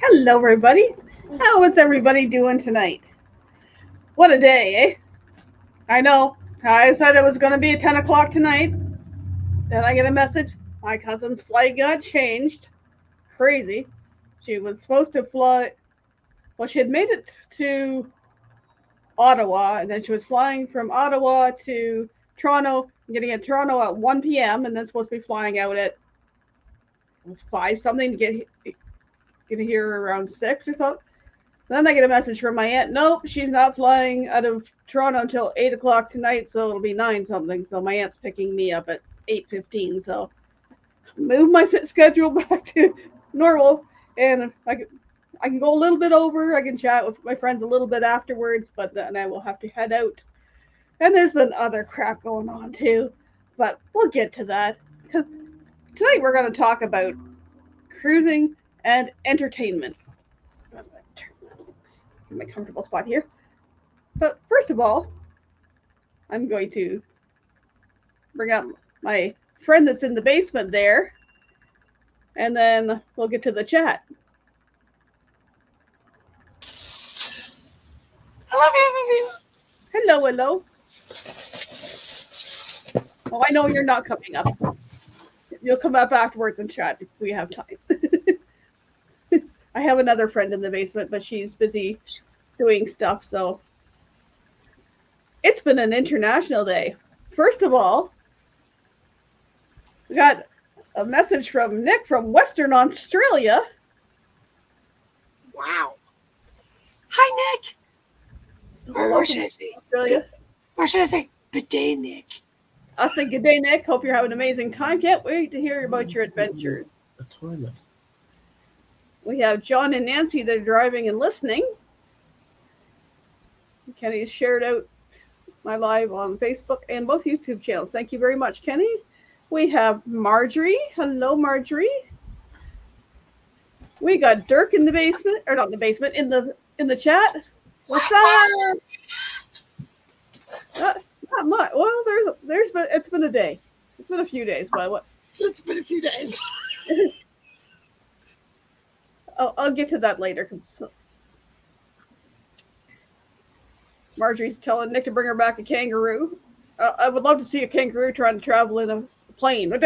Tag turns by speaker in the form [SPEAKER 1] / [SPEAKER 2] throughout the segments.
[SPEAKER 1] Hello, everybody. How is everybody doing tonight? What a day, eh? I know. I said it was going to be at 10 o'clock tonight. Then I get a message. My cousin's flight got changed. Crazy. She was supposed to fly. Well, she had made it to Ottawa, and then she was flying from Ottawa to Toronto, getting at Toronto at 1 p.m., and then supposed to be flying out at it was 5 something to get here around 6 or something. Then I get a message from my aunt. Nope, she's not flying out of Toronto until 8 o'clock tonight, so it'll be 9 something. So my aunt's picking me up at 8:15. So move my schedule back to normal, and I can go a little bit over. I can chat with my friends a little bit afterwards, but then I will have to head out. And there's been other crap going on too, but we'll get to that because tonight we're going to talk about cruising and entertainment. My comfortable spot here. But first of all, I'm going to bring up my friend that's in the basement there, and then we'll get to the chat. Hello, hello. Oh, I know you're not coming up. You'll come up afterwards and chat if we have time. I have another friend in the basement, but she's busy doing stuff, so it's been an international day. First of all, we got a message from Nick from Western Australia.
[SPEAKER 2] Wow. Hi, Nick. Or should I say Australia? Or should I say good day, Nick?
[SPEAKER 1] I'll say good day, Nick. Hope you're having an amazing time. Can't wait to hear about your adventures.
[SPEAKER 3] A toilet.
[SPEAKER 1] We have John and Nancy that are driving and listening. Kenny has shared out my live on Facebook and both YouTube channels. Thank you very much, Kenny. We have Marjorie. Hello, Marjorie. We got Dirk in the basement, or not in the basement, in the chat. What's up? Not much. Well, there's been it's been a day. It's been a few days, but what?
[SPEAKER 2] It's been a few days.
[SPEAKER 1] I'll get to that later because Marjorie's telling Nick to bring her back a kangaroo. I would love to see a kangaroo trying to travel in a plane.
[SPEAKER 2] But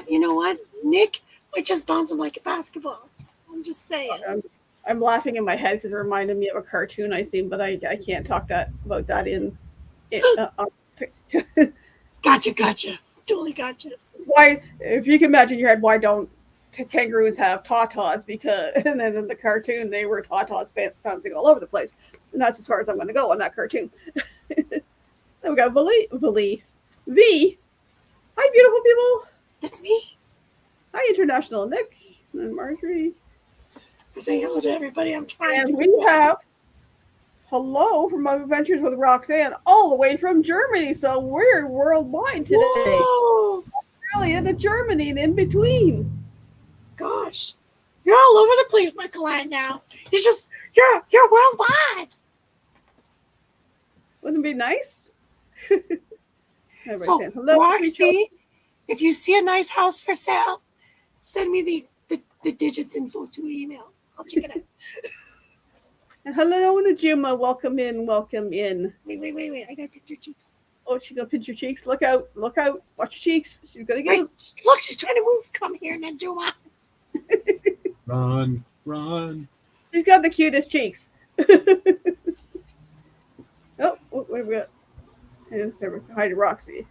[SPEAKER 2] you know what? Nick might just bounce him like a basketball. I'm just saying.
[SPEAKER 1] I'm laughing in my head because it reminded me of a cartoon I seen, but I can't talk about that in.
[SPEAKER 2] Gotcha. Totally gotcha.
[SPEAKER 1] Why, if you can imagine in your head, why don't kangaroos have tatas? Because and then in the cartoon they were tatas bouncing all over the place, and that's as far as I'm going to go on that cartoon. Then we got V. Hi, beautiful people.
[SPEAKER 2] That's me.
[SPEAKER 1] Hi, International Nick and Marjorie.
[SPEAKER 2] I say hello to everybody. I'm trying.
[SPEAKER 1] And we have hello from Adventures with Roxanne, all the way from Germany. So we're worldwide today.
[SPEAKER 2] Whoa.
[SPEAKER 1] Australia to Germany and in between.
[SPEAKER 2] Gosh, you're all over the place, Michael. Now you're worldwide.
[SPEAKER 1] Wouldn't it be nice?
[SPEAKER 2] So, Roxy, if you see a nice house for sale, send me the digits info to email. I'll check it out.
[SPEAKER 1] And hello, Najuma. Welcome in.
[SPEAKER 2] Wait. I gotta pinch your cheeks.
[SPEAKER 1] Oh, she's gonna pinch your cheeks. Look out. Watch your cheeks. She's gonna get
[SPEAKER 2] them. Look, she's trying to move. Come here, Najuma.
[SPEAKER 3] Run.
[SPEAKER 1] She's got the cutest cheeks. Oh, what have we got? And there was hi to Roxy.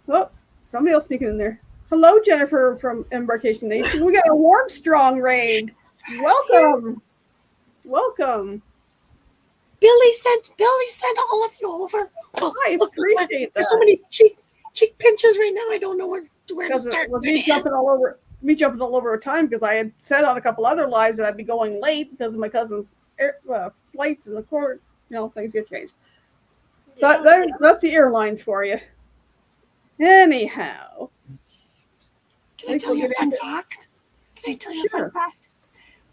[SPEAKER 1] Oh, somebody else sneaking in there. Hello, Jennifer from Embarkation Nation. We got a Warm Strong raid. Welcome.
[SPEAKER 2] Billy sent all of you over.
[SPEAKER 1] Oh, I appreciate that.
[SPEAKER 2] There's so many cheek pinches right now. I don't know where to start.
[SPEAKER 1] Me jumping all over time because I had said on a couple other lives that I'd be going late because of my cousin's flights and the courts. Things get changed. So that's the airlines for you. Anyhow.
[SPEAKER 2] Can I tell you a fun fact?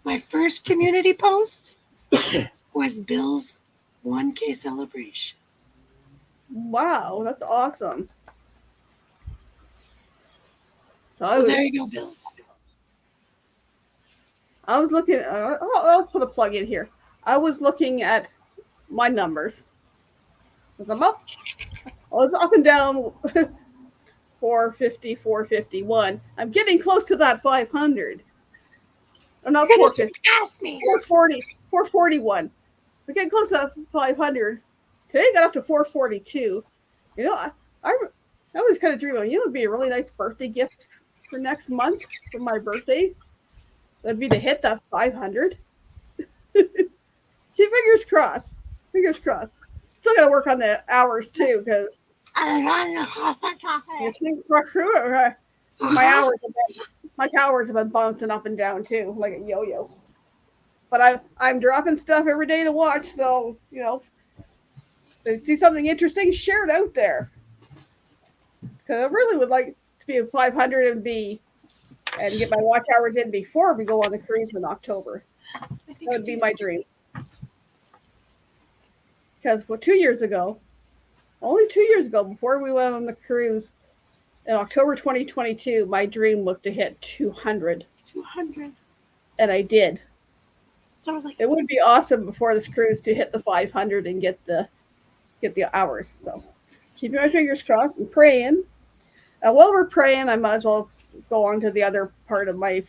[SPEAKER 2] My first community post was Bill's 1K celebration.
[SPEAKER 1] Wow, that's awesome.
[SPEAKER 2] So there you go, Bill.
[SPEAKER 1] I was looking. I'll put a plug in here. I was looking at my numbers. I'm up. I was up and down 450, 451. I'm getting close to that 500. Or not
[SPEAKER 2] You're gonna
[SPEAKER 1] 450,
[SPEAKER 2] surpass me.
[SPEAKER 1] 440, 441. We're getting close to that 500. Today got up to 442. You know, I was kind of dreaming. You know, it'd be a really nice birthday gift for next month for my birthday. That'd be to hit that 500. See, fingers crossed. Fingers crossed. Still got to work on the hours too, because my hours have been bouncing up and down too, like a yo-yo. But I'm dropping stuff every day to watch, so you know, if you see something interesting, share it out there. Because I really would like to be at 500 and get my watch hours in before we go on the cruise in October. That would be my dream. Because 2 years ago, only 2 years ago, before we went on the cruise in October 2022, my dream was to hit 200.
[SPEAKER 2] 200.
[SPEAKER 1] And I did.
[SPEAKER 2] So I was like,
[SPEAKER 1] it would be awesome before this cruise to hit the 500 and get the hours. So keeping my fingers crossed and praying. While we're praying, I might as well go on to the other part of my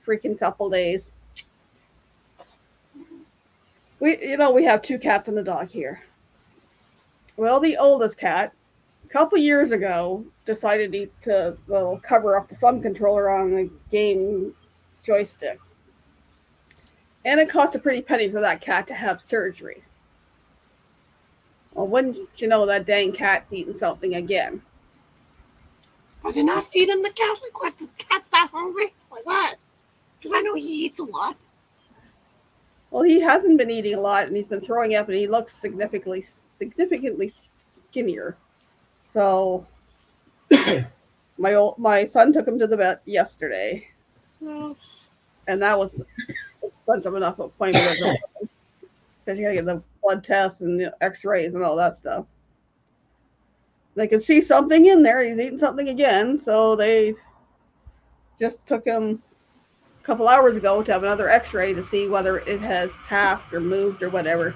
[SPEAKER 1] freaking couple days. We have 2 cats and a dog here. Well, the oldest cat, a couple years ago, decided to cover up the thumb controller on the game joystick. And it cost a pretty penny for that cat to have surgery. Well, wouldn't you know that dang cat's eating something again?
[SPEAKER 2] are they not feeding the cat? Like, what? The cat's that hungry? Like, what? Because I know he eats a lot.
[SPEAKER 1] Well, he hasn't been eating a lot, and he's been throwing up, and he looks significantly skinnier. So, my son took him to the vet yesterday, and that was expensive enough appointment because you gotta get the blood tests and the X-rays and all that stuff. They could see something in there. He's eating something again, so they just took him a couple hours ago to have another X-ray to see whether it has passed or moved or whatever.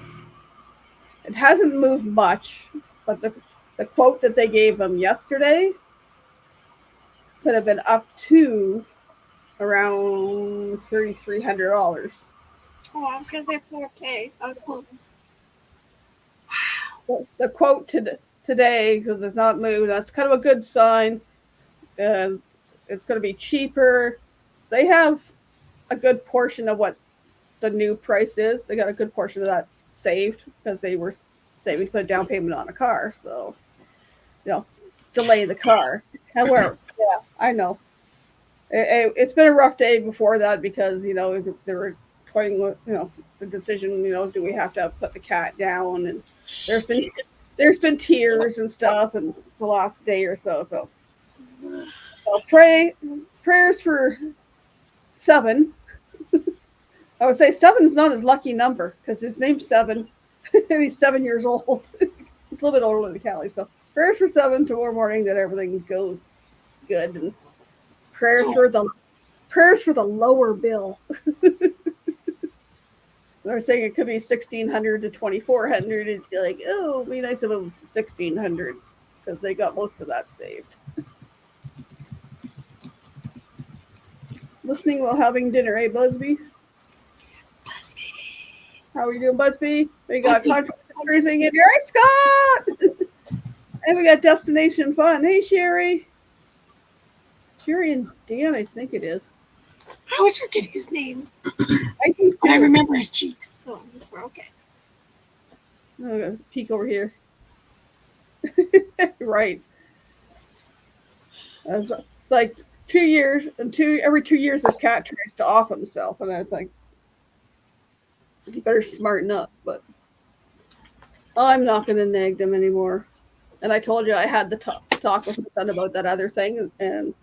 [SPEAKER 1] It hasn't moved much, but the quote that they gave him yesterday could have been up to around $3,300.
[SPEAKER 2] Oh, I was going to say $4,000. I was close.
[SPEAKER 1] Wow. The quote today, because it's not moved, that's kind of a good sign. And it's going to be cheaper. They have a good portion of what the new price is. They got a good portion of that saved because they were saving to put a down payment on a car. So, delay the car. However, yeah, I know. It's been a rough day before that because, they were toying with, the decision, do we have to put the cat down? And there's been tears and stuff in the last day or so. So prayers for 7. I would say 7 is not his lucky number because his name's 7 and he's 7 years old. He's a little bit older than Callie. So prayers for 7 tomorrow morning that everything goes good, and prayers for the lower bill. They're saying it could be $1,600 to $2,400. It's like, oh, it'd be nice if it was $1,600 because they got most of that saved. Listening while having dinner, eh, Busby?
[SPEAKER 2] Busby.
[SPEAKER 1] How are you doing, Busby? We got fundraising in here. Hey, Scott! And we got Destination Fun. Hey, Sherry. Sherry and Dan, I think it is.
[SPEAKER 2] I always forget his name.
[SPEAKER 1] I
[SPEAKER 2] remember his cheeks, so we're okay.
[SPEAKER 1] I'm going to peek over here. Right. It's like 2 years, and every 2 years this cat tries to off himself, and I think you better smarten up. But I'm not going to nag them anymore. And I told you I had the talk with my son about that other thing, and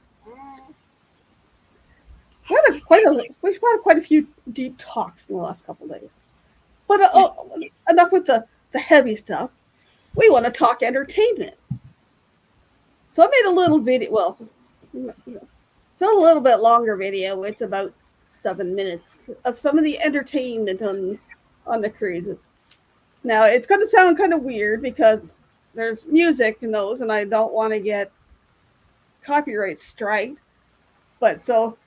[SPEAKER 1] we've had quite a few deep talks in the last couple of days. But enough with the heavy stuff. We want to talk entertainment. So I made a little video. Well, it's a little bit longer video. It's about 7 minutes of some of the entertainment on the cruise. Now it's going to sound kind of weird because there's music in those, and I don't want to get copyright striked. But so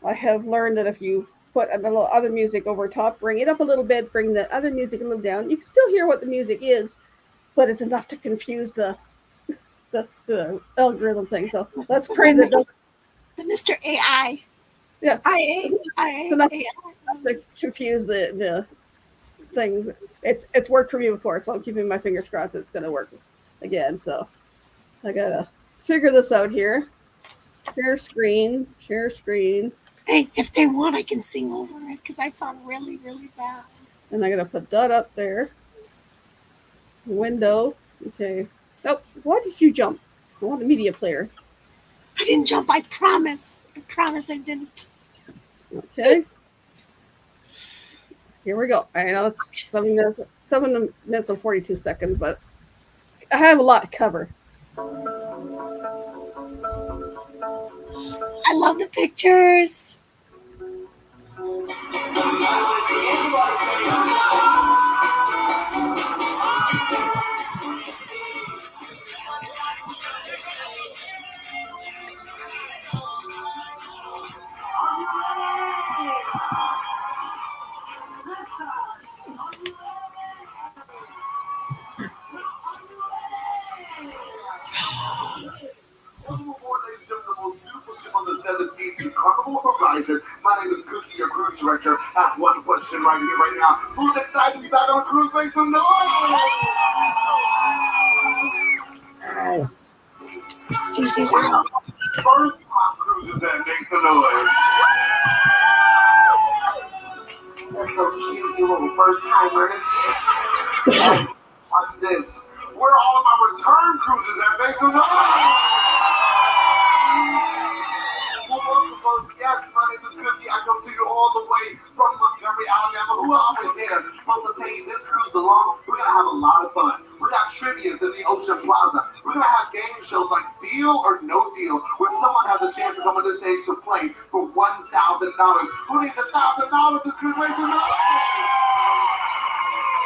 [SPEAKER 1] I have learned that if you put a little other music over top, bring it up a little bit, bring the other music a little down, you can still hear what the music is, but it's enough to confuse the algorithm thing. So let's pray that doesn't.
[SPEAKER 2] The Mr. AI.
[SPEAKER 1] Yeah,
[SPEAKER 2] It's
[SPEAKER 1] enough to confuse the thing. It's worked for me before, so I'm keeping my fingers crossed it's going to work again. So I gotta figure this out here. Share screen.
[SPEAKER 2] Hey, if they want, I can sing over it because I sound really, really bad.
[SPEAKER 1] And I'm gonna put that up there. Window. Okay. Nope. Why did you jump? I want the media player.
[SPEAKER 2] I didn't jump. I promise. I promise I didn't.
[SPEAKER 1] Okay. Here we go. I know it's 7 minutes and 42 seconds, but I have a lot to cover.
[SPEAKER 2] I love the pictures.
[SPEAKER 3] On the 17th Carnival Horizon. My name is Cookie, your cruise director. I have one question right here, right now. Who's excited to be back on a cruise? Make some noise!
[SPEAKER 2] Stacey's out.
[SPEAKER 3] First time cruises that make some noise. That's so cute, you little first timers. Watch this. Where are all of my return cruises that make some noise? Yes, my name is Cookie. I come to you all the way from Montgomery, Alabama. Who else is here? Supposed to take this cruise along. We're gonna have a lot of fun. We got trivias in the Ocean Plaza. We're gonna have game shows like Deal or No Deal, where someone has a chance to come on the stage to play for $1,000. Who needs $1,000? This cruise racing?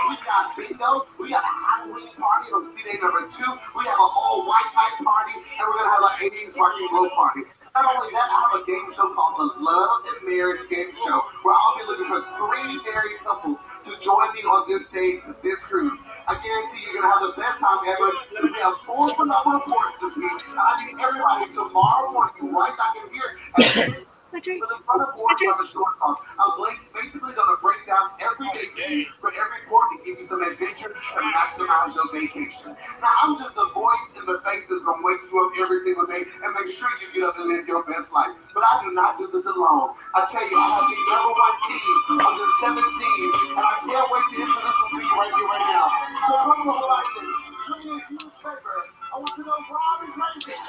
[SPEAKER 3] We got bingo. We got a Halloween party on C-Day number 2. We have an all-white night party, and we're gonna have an 80s rock and roll party. Not only that, I have a game show called the Love and Marriage Game Show, where I'll be looking for 3 married couples to join me on this stage, this cruise. I guarantee you're going to have the best time ever. We have 4 phenomenal reports this week. And I need everybody tomorrow morning right back in here at for the front of I'm basically going to break down every day for every port and give you some adventure to maximize your vacation. Now, I'm just the voice in the face that's going to wake you up every single day and make sure you get up and live your best life. But I do not do this alone. I tell you, I have the number 1 team of the 17, and I can't wait to introduce them to you right here, right now. So come on, Horizon. Do me a huge favor. I want to know loud and crazy.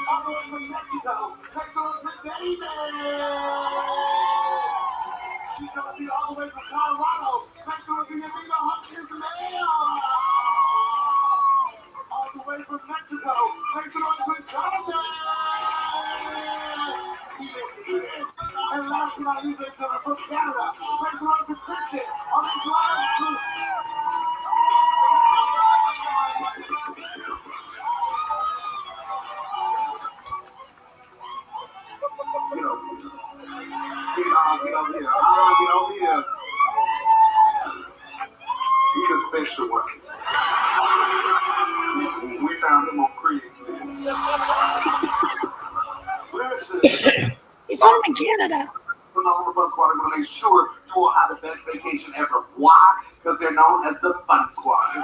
[SPEAKER 3] All the way from Mexico, next door to Baby. She's gonna be all the way from Colorado, next door to Amiga Hutchins Mail. All the way from Mexico, next door to Jonathan. And last but not least, next door from Canada, next door to Christian on the drive through. Get over here. He's a special one. We found him on Craigslist. Listen.
[SPEAKER 2] You found him in Canada.
[SPEAKER 3] Phenomenal Fun Squad are going to make sure you will have the best vacation ever. Why? Because they're known as the Fun Squad.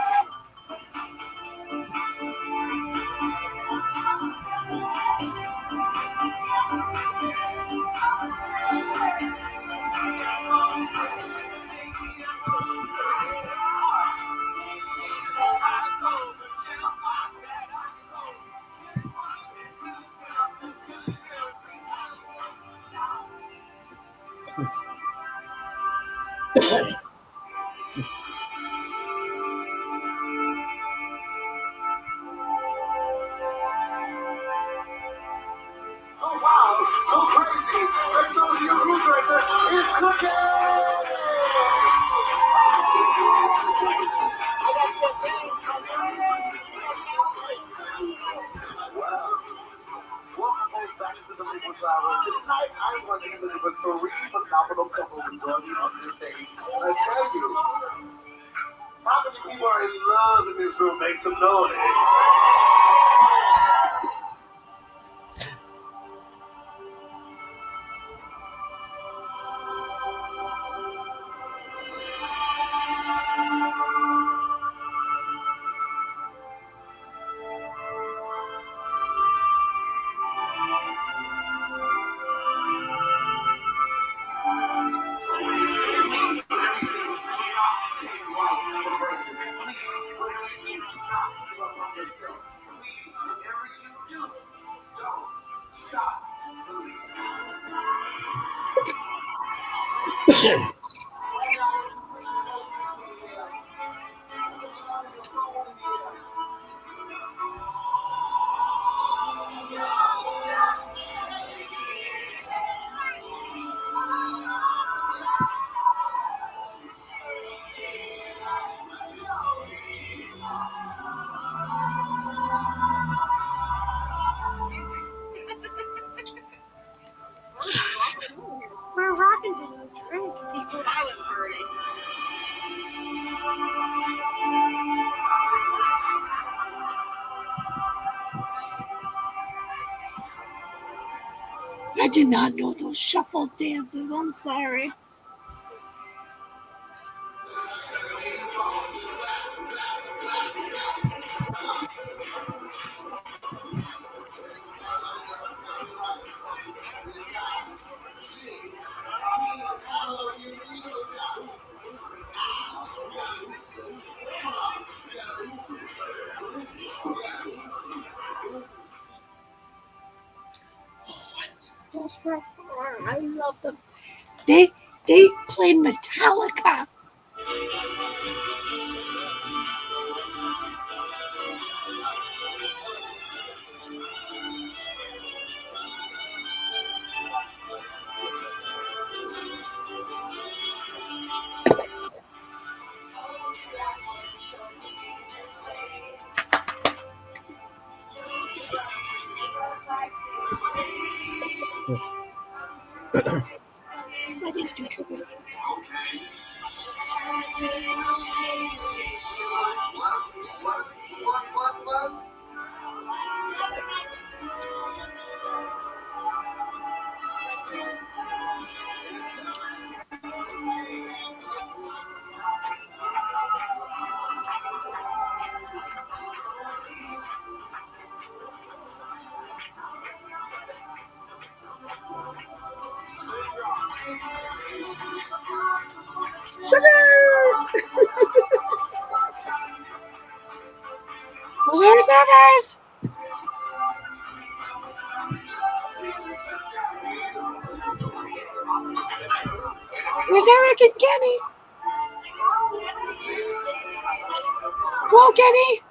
[SPEAKER 3] you are in love in this room, make some noise.
[SPEAKER 2] We're rocking to some drink.
[SPEAKER 1] Silent party.
[SPEAKER 2] I did not know those shuffle dances. I'm sorry. Those were, I love them. They played Metallica. I didn't do trivia.
[SPEAKER 3] What?
[SPEAKER 2] Those are servers. Where's Eric and Kenny? Hello, Kenny.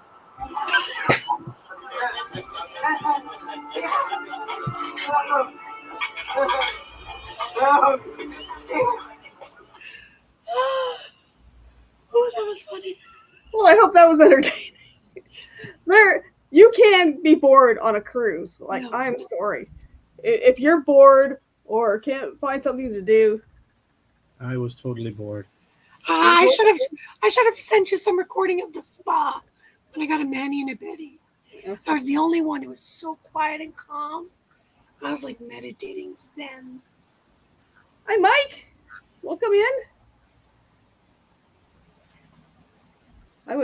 [SPEAKER 2] Oh, that was funny.
[SPEAKER 1] Well, I hope that was entertaining. You can't be bored on a cruise. Like,
[SPEAKER 2] No.
[SPEAKER 1] I'm sorry. If you're bored or can't find something to do,
[SPEAKER 4] I was totally bored.
[SPEAKER 2] I should have sent you some recording of the spa when I got a Manny and a Betty.
[SPEAKER 1] Yeah.
[SPEAKER 2] I was the only one who was so quiet and calm. I was like meditating Zen.
[SPEAKER 1] hi, Mike. Welcome in. I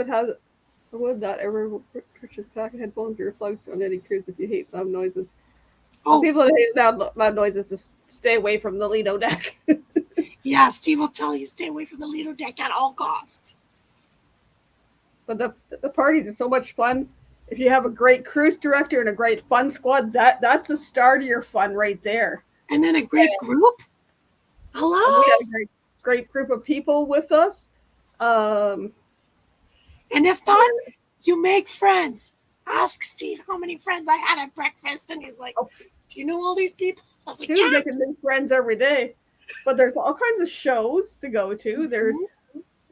[SPEAKER 1] would not ever purchase pack of headphones or earplugs on any cruise if you hate loud noises.
[SPEAKER 2] Oh,
[SPEAKER 1] People that hate loud noises just stay away from the Lido deck.
[SPEAKER 2] yeah, Steve will tell you stay away from the Lido deck at all costs.
[SPEAKER 1] But the parties are so much fun. If you have a great cruise director and a great fun squad, that's the start of your fun right there.
[SPEAKER 2] And then a great group.
[SPEAKER 1] And
[SPEAKER 2] Hello.
[SPEAKER 1] we had a great group of people with us.
[SPEAKER 2] And if not, you make friends. Ask Steve how many friends I had at breakfast, and he's like, "Do you know all these people?" I was like,
[SPEAKER 1] Dude,
[SPEAKER 2] "Yeah."
[SPEAKER 1] making new friends every day. But there's all kinds of shows to go to. There's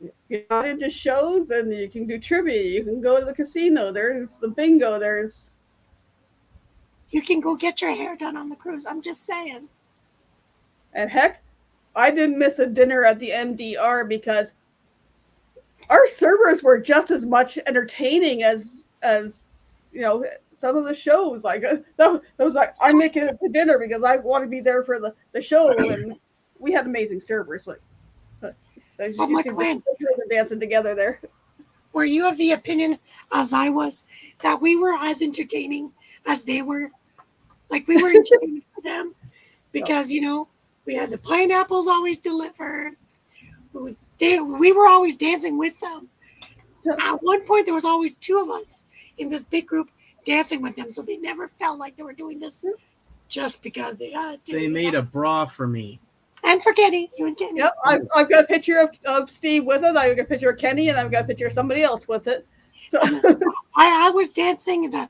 [SPEAKER 1] if you're not into shows, and you can do trivia. You can go to the casino. There's the bingo. There's
[SPEAKER 2] You can go get your hair done on the cruise. I'm just saying.
[SPEAKER 1] and heck, I didn't miss a dinner at the MDR because our servers were just as much entertaining as some of the shows. Like that was like, I'm making it for dinner because I want to be there for the show, and we had amazing servers. Like you
[SPEAKER 2] Michael
[SPEAKER 1] see
[SPEAKER 2] Ann,
[SPEAKER 1] the dancing together there.
[SPEAKER 2] were you of the opinion, as I was, that we were as entertaining as they were? Like we were entertaining for them because we had the pineapples always delivered. We were always dancing with them. At one point, there was always two of us in this big group dancing with them, so they never felt like they were doing this just because they had to.
[SPEAKER 4] They made a bra for me.
[SPEAKER 2] And for Kenny, you and Kenny.
[SPEAKER 1] Yep, I've got a picture of Steve with it. I've got a picture of Kenny, and I've got a picture of somebody else with it. So
[SPEAKER 2] I was dancing in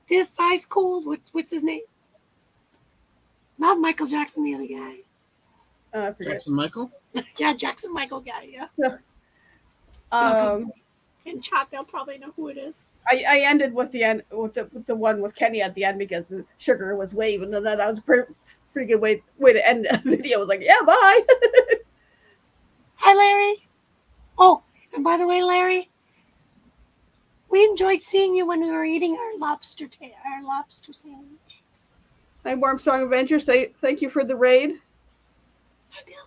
[SPEAKER 2] this size cold. What's his name? Not Michael Jackson, the other guy.
[SPEAKER 1] I forget.
[SPEAKER 4] Jackson Michael?
[SPEAKER 2] Yeah, Jackson Michael guy. Yeah. In chat, they'll probably know who it is.
[SPEAKER 1] I ended with the one with Kenny at the end because Sugar was waving, and that was a pretty good way to end the video. I was like, yeah, bye.
[SPEAKER 2] Hi, Larry. Oh, and by the way, Larry, we enjoyed seeing you when we were eating our lobster sandwich.
[SPEAKER 1] Hi, Armstrong Adventure. Say thank you for the raid.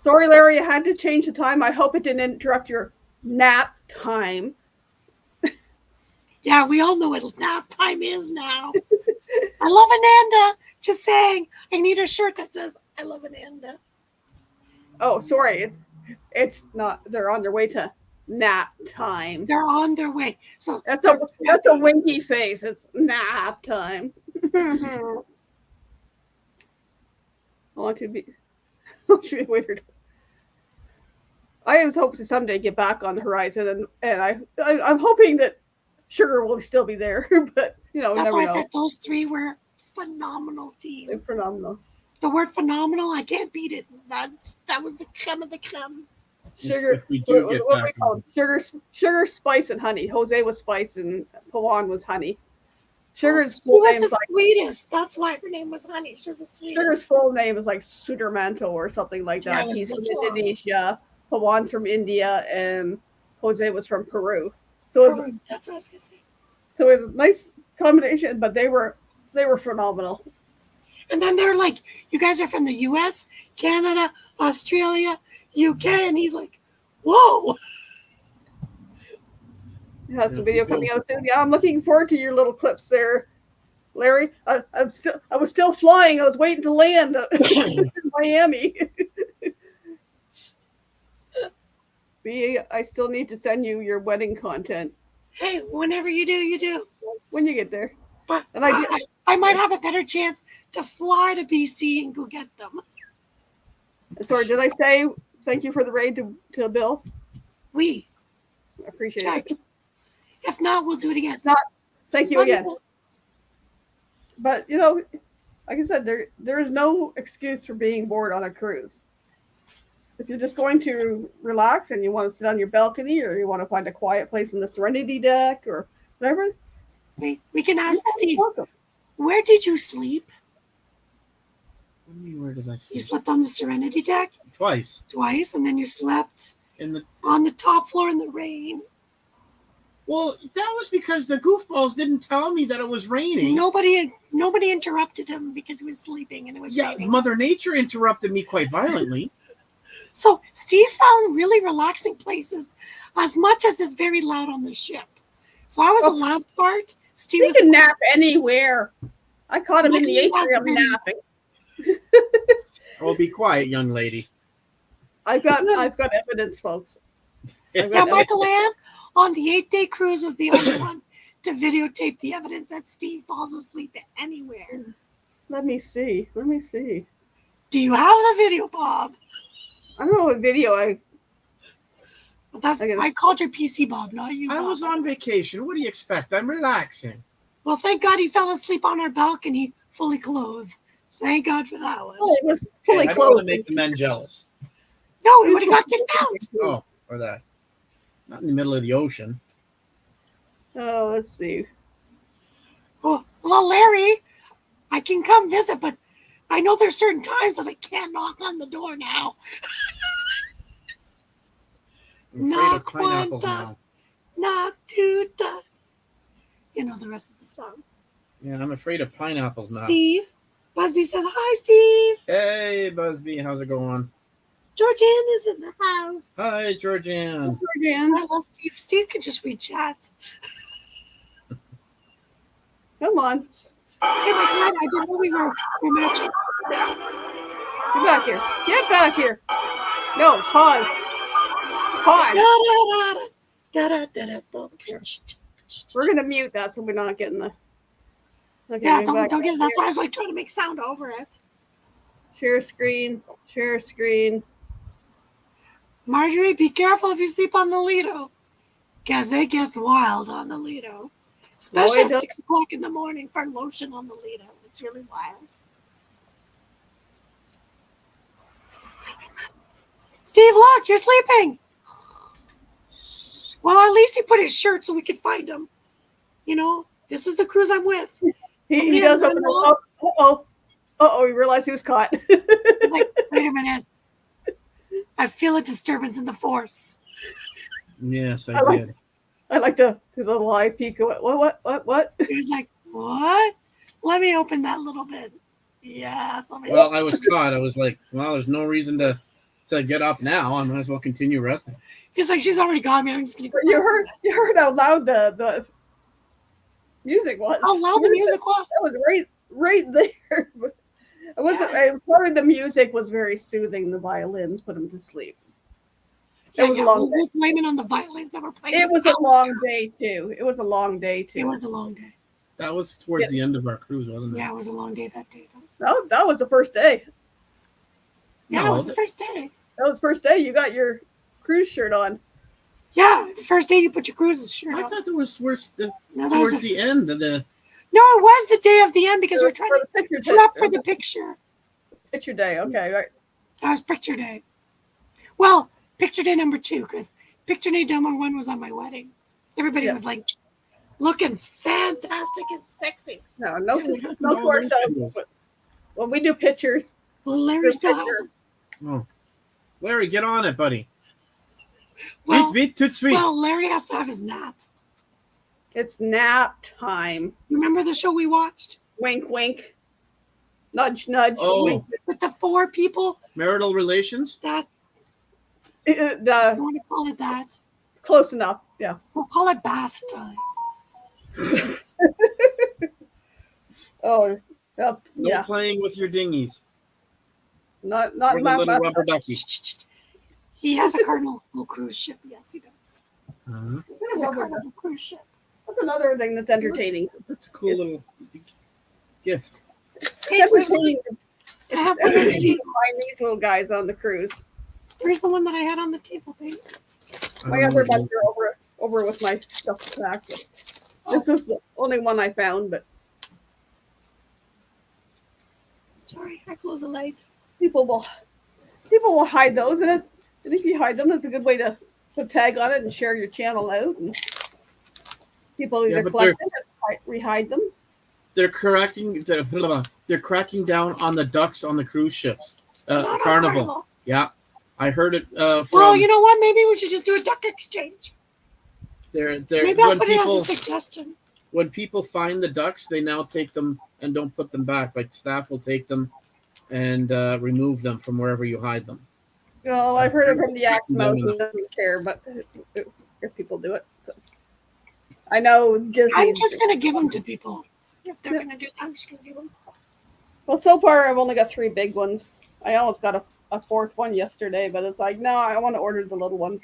[SPEAKER 1] Sorry, Larry, I had to change the time. I hope it didn't interrupt your nap time.
[SPEAKER 2] Yeah, we all know what nap time is now. I love Ananda. Just saying, I need a shirt that says I love Ananda.
[SPEAKER 1] Oh, sorry. It's not. They're on their way to nap time.
[SPEAKER 2] They're on their way. So
[SPEAKER 1] That's a winky face. It's nap time. I want to be weird. I was hoping to someday get back on the horizon, and I'm hoping that Sugar will still be there, but
[SPEAKER 2] that's
[SPEAKER 1] never
[SPEAKER 2] why I
[SPEAKER 1] know.
[SPEAKER 2] said those three were phenomenal team.
[SPEAKER 1] They're phenomenal.
[SPEAKER 2] The word phenomenal, I can't beat it. That was the creme of the creme.
[SPEAKER 1] Sugar.
[SPEAKER 4] If we do get
[SPEAKER 1] what
[SPEAKER 4] back
[SPEAKER 1] we call it? Sugar, spice, and honey. Jose was spice, and Pawan was honey. Sugar's
[SPEAKER 2] She
[SPEAKER 1] full
[SPEAKER 2] was
[SPEAKER 1] name
[SPEAKER 2] the
[SPEAKER 1] is like
[SPEAKER 2] sweetest. That's why her name was Honey. She was the sweetest.
[SPEAKER 1] Sugar's full name is like Sudarmanto or something like
[SPEAKER 2] Yeah,
[SPEAKER 1] that.
[SPEAKER 2] it was
[SPEAKER 1] He's from
[SPEAKER 2] this long.
[SPEAKER 1] Indonesia. Pawan's from India, and Jose was from Peru. So it's
[SPEAKER 2] That's what I was gonna say.
[SPEAKER 1] So it was a nice combination, but they were phenomenal.
[SPEAKER 2] And then they're like, "You guys are from the U.S., Canada, Australia, UK," and he's like, "Whoa!"
[SPEAKER 1] It has a video coming out soon. Yeah, I'm looking forward to your little clips there, Larry. I was still flying. I was waiting to land in Miami. I still need to send you your wedding content
[SPEAKER 2] Hey, whenever you do, you do.
[SPEAKER 1] when you get there.
[SPEAKER 2] But
[SPEAKER 1] And
[SPEAKER 2] I might have a better chance to fly to BC and go get them.
[SPEAKER 1] Sorry, did I say thank you for the raid to Bill?
[SPEAKER 2] We.
[SPEAKER 1] I appreciate
[SPEAKER 2] Check.
[SPEAKER 1] it.
[SPEAKER 2] If not, we'll do it again.
[SPEAKER 1] Thank you again. But like I said, there is no excuse for being bored on a cruise. If you're just going to relax and you want to sit on your balcony, or you want to find a quiet place on the Serenity deck or whatever,
[SPEAKER 2] We can ask
[SPEAKER 1] you're
[SPEAKER 2] Steve,
[SPEAKER 1] welcome.
[SPEAKER 2] where did you sleep?
[SPEAKER 4] What do you mean, where did I
[SPEAKER 2] You
[SPEAKER 4] sleep?
[SPEAKER 2] slept on the Serenity deck
[SPEAKER 4] Twice.
[SPEAKER 2] twice, and then you slept
[SPEAKER 4] In the
[SPEAKER 2] on the top floor in the rain.
[SPEAKER 4] Well, that was because the goofballs didn't tell me that it was raining.
[SPEAKER 2] Nobody interrupted him because he was sleeping and it was
[SPEAKER 4] Yeah,
[SPEAKER 2] raining.
[SPEAKER 4] Mother Nature interrupted me quite violently.
[SPEAKER 2] So Steve found really relaxing places, as much as is very loud on the ship. So I was the loud part. Steve
[SPEAKER 1] He
[SPEAKER 2] was
[SPEAKER 1] can nap anywhere. I caught him in the
[SPEAKER 2] He has
[SPEAKER 1] atrium
[SPEAKER 2] been-
[SPEAKER 1] napping.
[SPEAKER 4] Oh, be quiet, young lady.
[SPEAKER 1] I've got evidence, folks.
[SPEAKER 2] Yeah, Michael Ann on the 8-day cruise was the only one to videotape the evidence that Steve falls asleep anywhere.
[SPEAKER 1] Let me see.
[SPEAKER 2] Do you have the video, Bob?
[SPEAKER 1] I don't know what video
[SPEAKER 2] I called your PC, Bob, not you.
[SPEAKER 4] I
[SPEAKER 2] Bob.
[SPEAKER 4] was on vacation. What do you expect? I'm relaxing.
[SPEAKER 2] Well, thank God he fell asleep on our balcony, fully clothed. Thank God for that one.
[SPEAKER 1] It was fully
[SPEAKER 4] I don't want to
[SPEAKER 1] clothed.
[SPEAKER 4] make the men jealous.
[SPEAKER 2] No, we would have got kicked out.
[SPEAKER 4] Oh, or that. Not in the middle of the ocean.
[SPEAKER 1] Oh, let's see.
[SPEAKER 2] Oh, well, Larry, I can come visit, but I know there's certain times that I can't knock on the door now.
[SPEAKER 4] I'm afraid
[SPEAKER 2] Knock
[SPEAKER 4] of pineapples
[SPEAKER 2] one
[SPEAKER 4] now.
[SPEAKER 2] not to dust. You know the rest of the song.
[SPEAKER 4] Yeah, I'm afraid of pineapples now.
[SPEAKER 2] Steve. Busby says, hi, Steve.
[SPEAKER 4] Hey, Busby, how's it going?
[SPEAKER 2] Georgianne is in the house.
[SPEAKER 4] Hi, Georgianne.
[SPEAKER 1] Again.
[SPEAKER 2] I love Steve. Steve can just read chat.
[SPEAKER 1] Come on.
[SPEAKER 2] Hey, my God, I didn't know we're matching.
[SPEAKER 1] Get back here. Get back here. No, pause. Pause. We're gonna mute that so we're not getting the. Okay,
[SPEAKER 2] Yeah,
[SPEAKER 1] get back
[SPEAKER 2] don't get it. That's
[SPEAKER 1] here.
[SPEAKER 2] why I was like trying to make sound over it.
[SPEAKER 1] Share screen. Share screen.
[SPEAKER 2] Marjorie, be careful if you sleep on the Lido, because it gets wild on the Lido. Especially
[SPEAKER 1] it
[SPEAKER 2] at
[SPEAKER 1] does.
[SPEAKER 2] 6 o'clock in the morning for lotion on the Lido. It's really wild. Steve, look, you're sleeping. Well, at least he put his shirt so we could find him. You know, this is the cruise I'm with.
[SPEAKER 1] He does open up. Uh oh. He realized he was caught.
[SPEAKER 2] He's like, wait a minute. I feel a disturbance in the force.
[SPEAKER 4] Yes, I
[SPEAKER 1] I like-
[SPEAKER 4] did.
[SPEAKER 1] I like the little eye peek. What?
[SPEAKER 2] He was like, what? Let me open that little bit. Yeah, somebody.
[SPEAKER 4] Well, I was caught. I was like, well, there's no reason to get up now. I might as well continue resting.
[SPEAKER 2] He's like, she's already got me. I'm just gonna go.
[SPEAKER 1] You heard how loud the music was.
[SPEAKER 2] How loud the music was.
[SPEAKER 1] That was right there. It wasn't. Part of the music was very soothing. The violins put him to sleep. It was a long day.
[SPEAKER 2] We're blaming on the violins that were playing.
[SPEAKER 1] It was a long day too. It was a long day too.
[SPEAKER 2] It was a long day.
[SPEAKER 4] That was towards the end of our cruise, wasn't it?
[SPEAKER 2] Yeah, it was a long day that day, though.
[SPEAKER 1] That was the first day.
[SPEAKER 2] Yeah,
[SPEAKER 4] No.
[SPEAKER 2] it was the first day.
[SPEAKER 1] That was the first day. You got your cruise shirt on.
[SPEAKER 2] Yeah, the first day you put your cruises shirt
[SPEAKER 4] I
[SPEAKER 2] on.
[SPEAKER 4] thought there was towards
[SPEAKER 2] No, that was
[SPEAKER 4] towards
[SPEAKER 2] the,
[SPEAKER 4] the end of the.
[SPEAKER 2] no, it was the day of the end because we were trying
[SPEAKER 1] For
[SPEAKER 2] to
[SPEAKER 1] the picture
[SPEAKER 2] come
[SPEAKER 1] day.
[SPEAKER 2] up for the picture.
[SPEAKER 1] Picture day. Okay, right.
[SPEAKER 2] That was picture day. Well, picture day number 2, because picture day number 1 was on my wedding. Everybody
[SPEAKER 1] Yeah.
[SPEAKER 2] was like looking fantastic and sexy.
[SPEAKER 1] No
[SPEAKER 4] Yeah, we
[SPEAKER 1] to
[SPEAKER 4] got all those
[SPEAKER 1] ourselves.
[SPEAKER 4] pictures.
[SPEAKER 1] But when we do pictures,
[SPEAKER 2] Larry
[SPEAKER 1] Good
[SPEAKER 2] still
[SPEAKER 1] picture.
[SPEAKER 2] has them.
[SPEAKER 4] Oh, Larry, get on it, buddy.
[SPEAKER 2] Well,
[SPEAKER 4] Vite, tout de suite.
[SPEAKER 2] well, Larry has to have his nap.
[SPEAKER 1] it's nap time.
[SPEAKER 2] Remember the show we watched
[SPEAKER 1] Wink, wink. Nudge, nudge.
[SPEAKER 4] Oh.
[SPEAKER 1] Wink.
[SPEAKER 2] with the 4 people?
[SPEAKER 4] Marital relations.
[SPEAKER 2] That I
[SPEAKER 1] The
[SPEAKER 2] want to call it that.
[SPEAKER 1] close enough. Yeah.
[SPEAKER 2] We'll call it bath time.
[SPEAKER 1] Oh, yep.
[SPEAKER 4] No
[SPEAKER 1] Yeah.
[SPEAKER 4] playing with your dinghies.
[SPEAKER 1] Not
[SPEAKER 4] Or the
[SPEAKER 1] my
[SPEAKER 4] little rubber ducky.
[SPEAKER 2] He has a Carnival cruise ship. Yes, he does.
[SPEAKER 4] Uh-huh.
[SPEAKER 2] He has a Carnival cruise ship.
[SPEAKER 1] That's another thing that's entertaining.
[SPEAKER 4] That's a cool little gift.
[SPEAKER 2] Hey,
[SPEAKER 1] It's
[SPEAKER 2] where's
[SPEAKER 1] entertaining
[SPEAKER 2] I have one on the
[SPEAKER 1] to
[SPEAKER 2] table.
[SPEAKER 1] find these little guys on the cruise.
[SPEAKER 2] Where's the one that I had on the table, babe?
[SPEAKER 1] My other ones are over with my stuff back. This was the only one I found, but
[SPEAKER 2] Sorry, I closed the light.
[SPEAKER 1] people will hide those, and if you hide them, it's a good way to put tag on it and share your channel out. And people
[SPEAKER 4] Yeah,
[SPEAKER 1] either
[SPEAKER 4] but
[SPEAKER 1] collect them or rehide them.
[SPEAKER 4] They're cracking down on the ducks on the cruise ships.
[SPEAKER 2] Not on
[SPEAKER 4] Carnival. Yeah, I heard it from.
[SPEAKER 2] Well, you know what? Maybe we should just do a duck exchange.
[SPEAKER 4] They're
[SPEAKER 2] Maybe I'll
[SPEAKER 4] when
[SPEAKER 2] put it
[SPEAKER 4] people
[SPEAKER 2] as a suggestion.
[SPEAKER 4] when people find the ducks, they now take them and don't put them back. Like staff will take them and remove them from wherever you hide them.
[SPEAKER 1] Well, I've heard it from the axe
[SPEAKER 4] No,
[SPEAKER 1] mouth
[SPEAKER 4] no.
[SPEAKER 1] who doesn't care, but if people do it, so. I know Disney.
[SPEAKER 2] I'm just gonna give them to people. If they're gonna do, I'm just gonna give them.
[SPEAKER 1] Well, so far I've only got 3 big ones. I almost got a 4th one yesterday, but it's like, no, I want to order the little ones.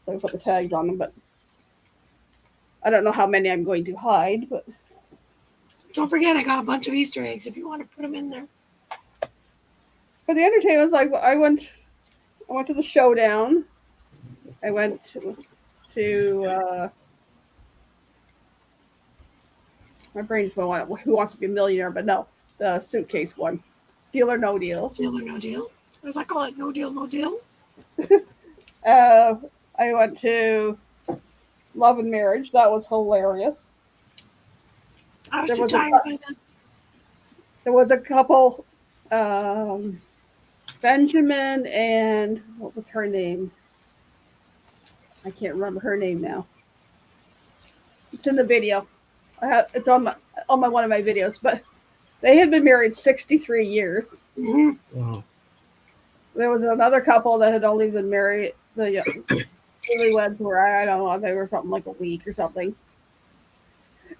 [SPEAKER 1] So I put the tags on them, but I don't know how many I'm going to hide. But
[SPEAKER 2] Don't forget, I got a bunch of Easter eggs. If you want to put them in there.
[SPEAKER 1] for the entertainment, like I went to the showdown. I went to my brain's going, Who Wants to Be a Millionaire? But no, the suitcase one. Deal or No Deal.
[SPEAKER 2] Deal or no deal? As I call it, no deal, no deal.
[SPEAKER 1] I went to Love and Marriage. That was hilarious.
[SPEAKER 2] I was
[SPEAKER 1] There
[SPEAKER 2] too
[SPEAKER 1] was a
[SPEAKER 2] tired by then.
[SPEAKER 1] There was a couple, Benjamin and what was her name? I can't remember her name now. It's in the video. It's on my one of my videos. But they had been married 63 years.
[SPEAKER 2] Mhm.
[SPEAKER 4] Wow.
[SPEAKER 1] There was another couple that had only been married. The newlyweds were, I don't know, they were something like a week or something.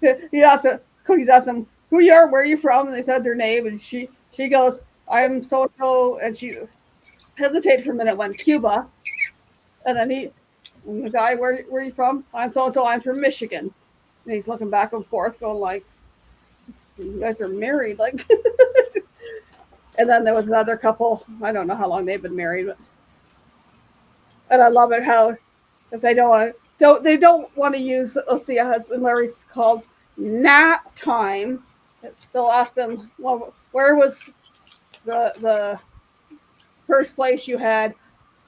[SPEAKER 1] He's asked them who you are, where are you from, and they said their name, and she goes, I'm so and so, and she hesitated for a minute, went Cuba, and then the guy, where are you from? I'm so and so, I'm from Michigan, and he's looking back and forth, going like, you guys are married, like. And then there was another couple. I don't know how long they've been married, and I love it how if they don't want to use, let's see, a husband Larry's called nap time. They'll ask them, well, where was the first place you had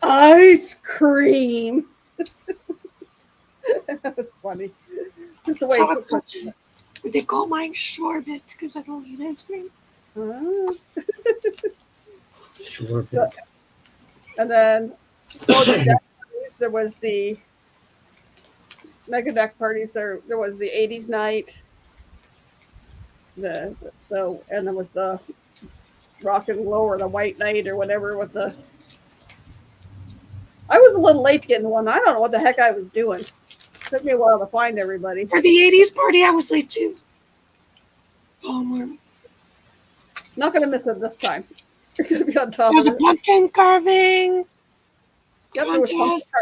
[SPEAKER 1] ice cream? That was funny. Just the way
[SPEAKER 2] So
[SPEAKER 1] he
[SPEAKER 2] a
[SPEAKER 1] put
[SPEAKER 2] question. They call mine Shorbit because I don't eat ice cream.
[SPEAKER 4] Sure.
[SPEAKER 1] And then there was the mega deck parties. There was the 80s night. And there was the rock and roll or the white night or whatever with the. I was a little late getting one. I don't know what the heck I was doing. Took me a while to find everybody.
[SPEAKER 2] For the 80s party, I was late too. Oh, man.
[SPEAKER 1] Not gonna miss it this time. You're gonna be on top
[SPEAKER 2] There was
[SPEAKER 1] of
[SPEAKER 2] a
[SPEAKER 1] it.
[SPEAKER 2] pumpkin carving
[SPEAKER 1] Yep, there was
[SPEAKER 2] contest.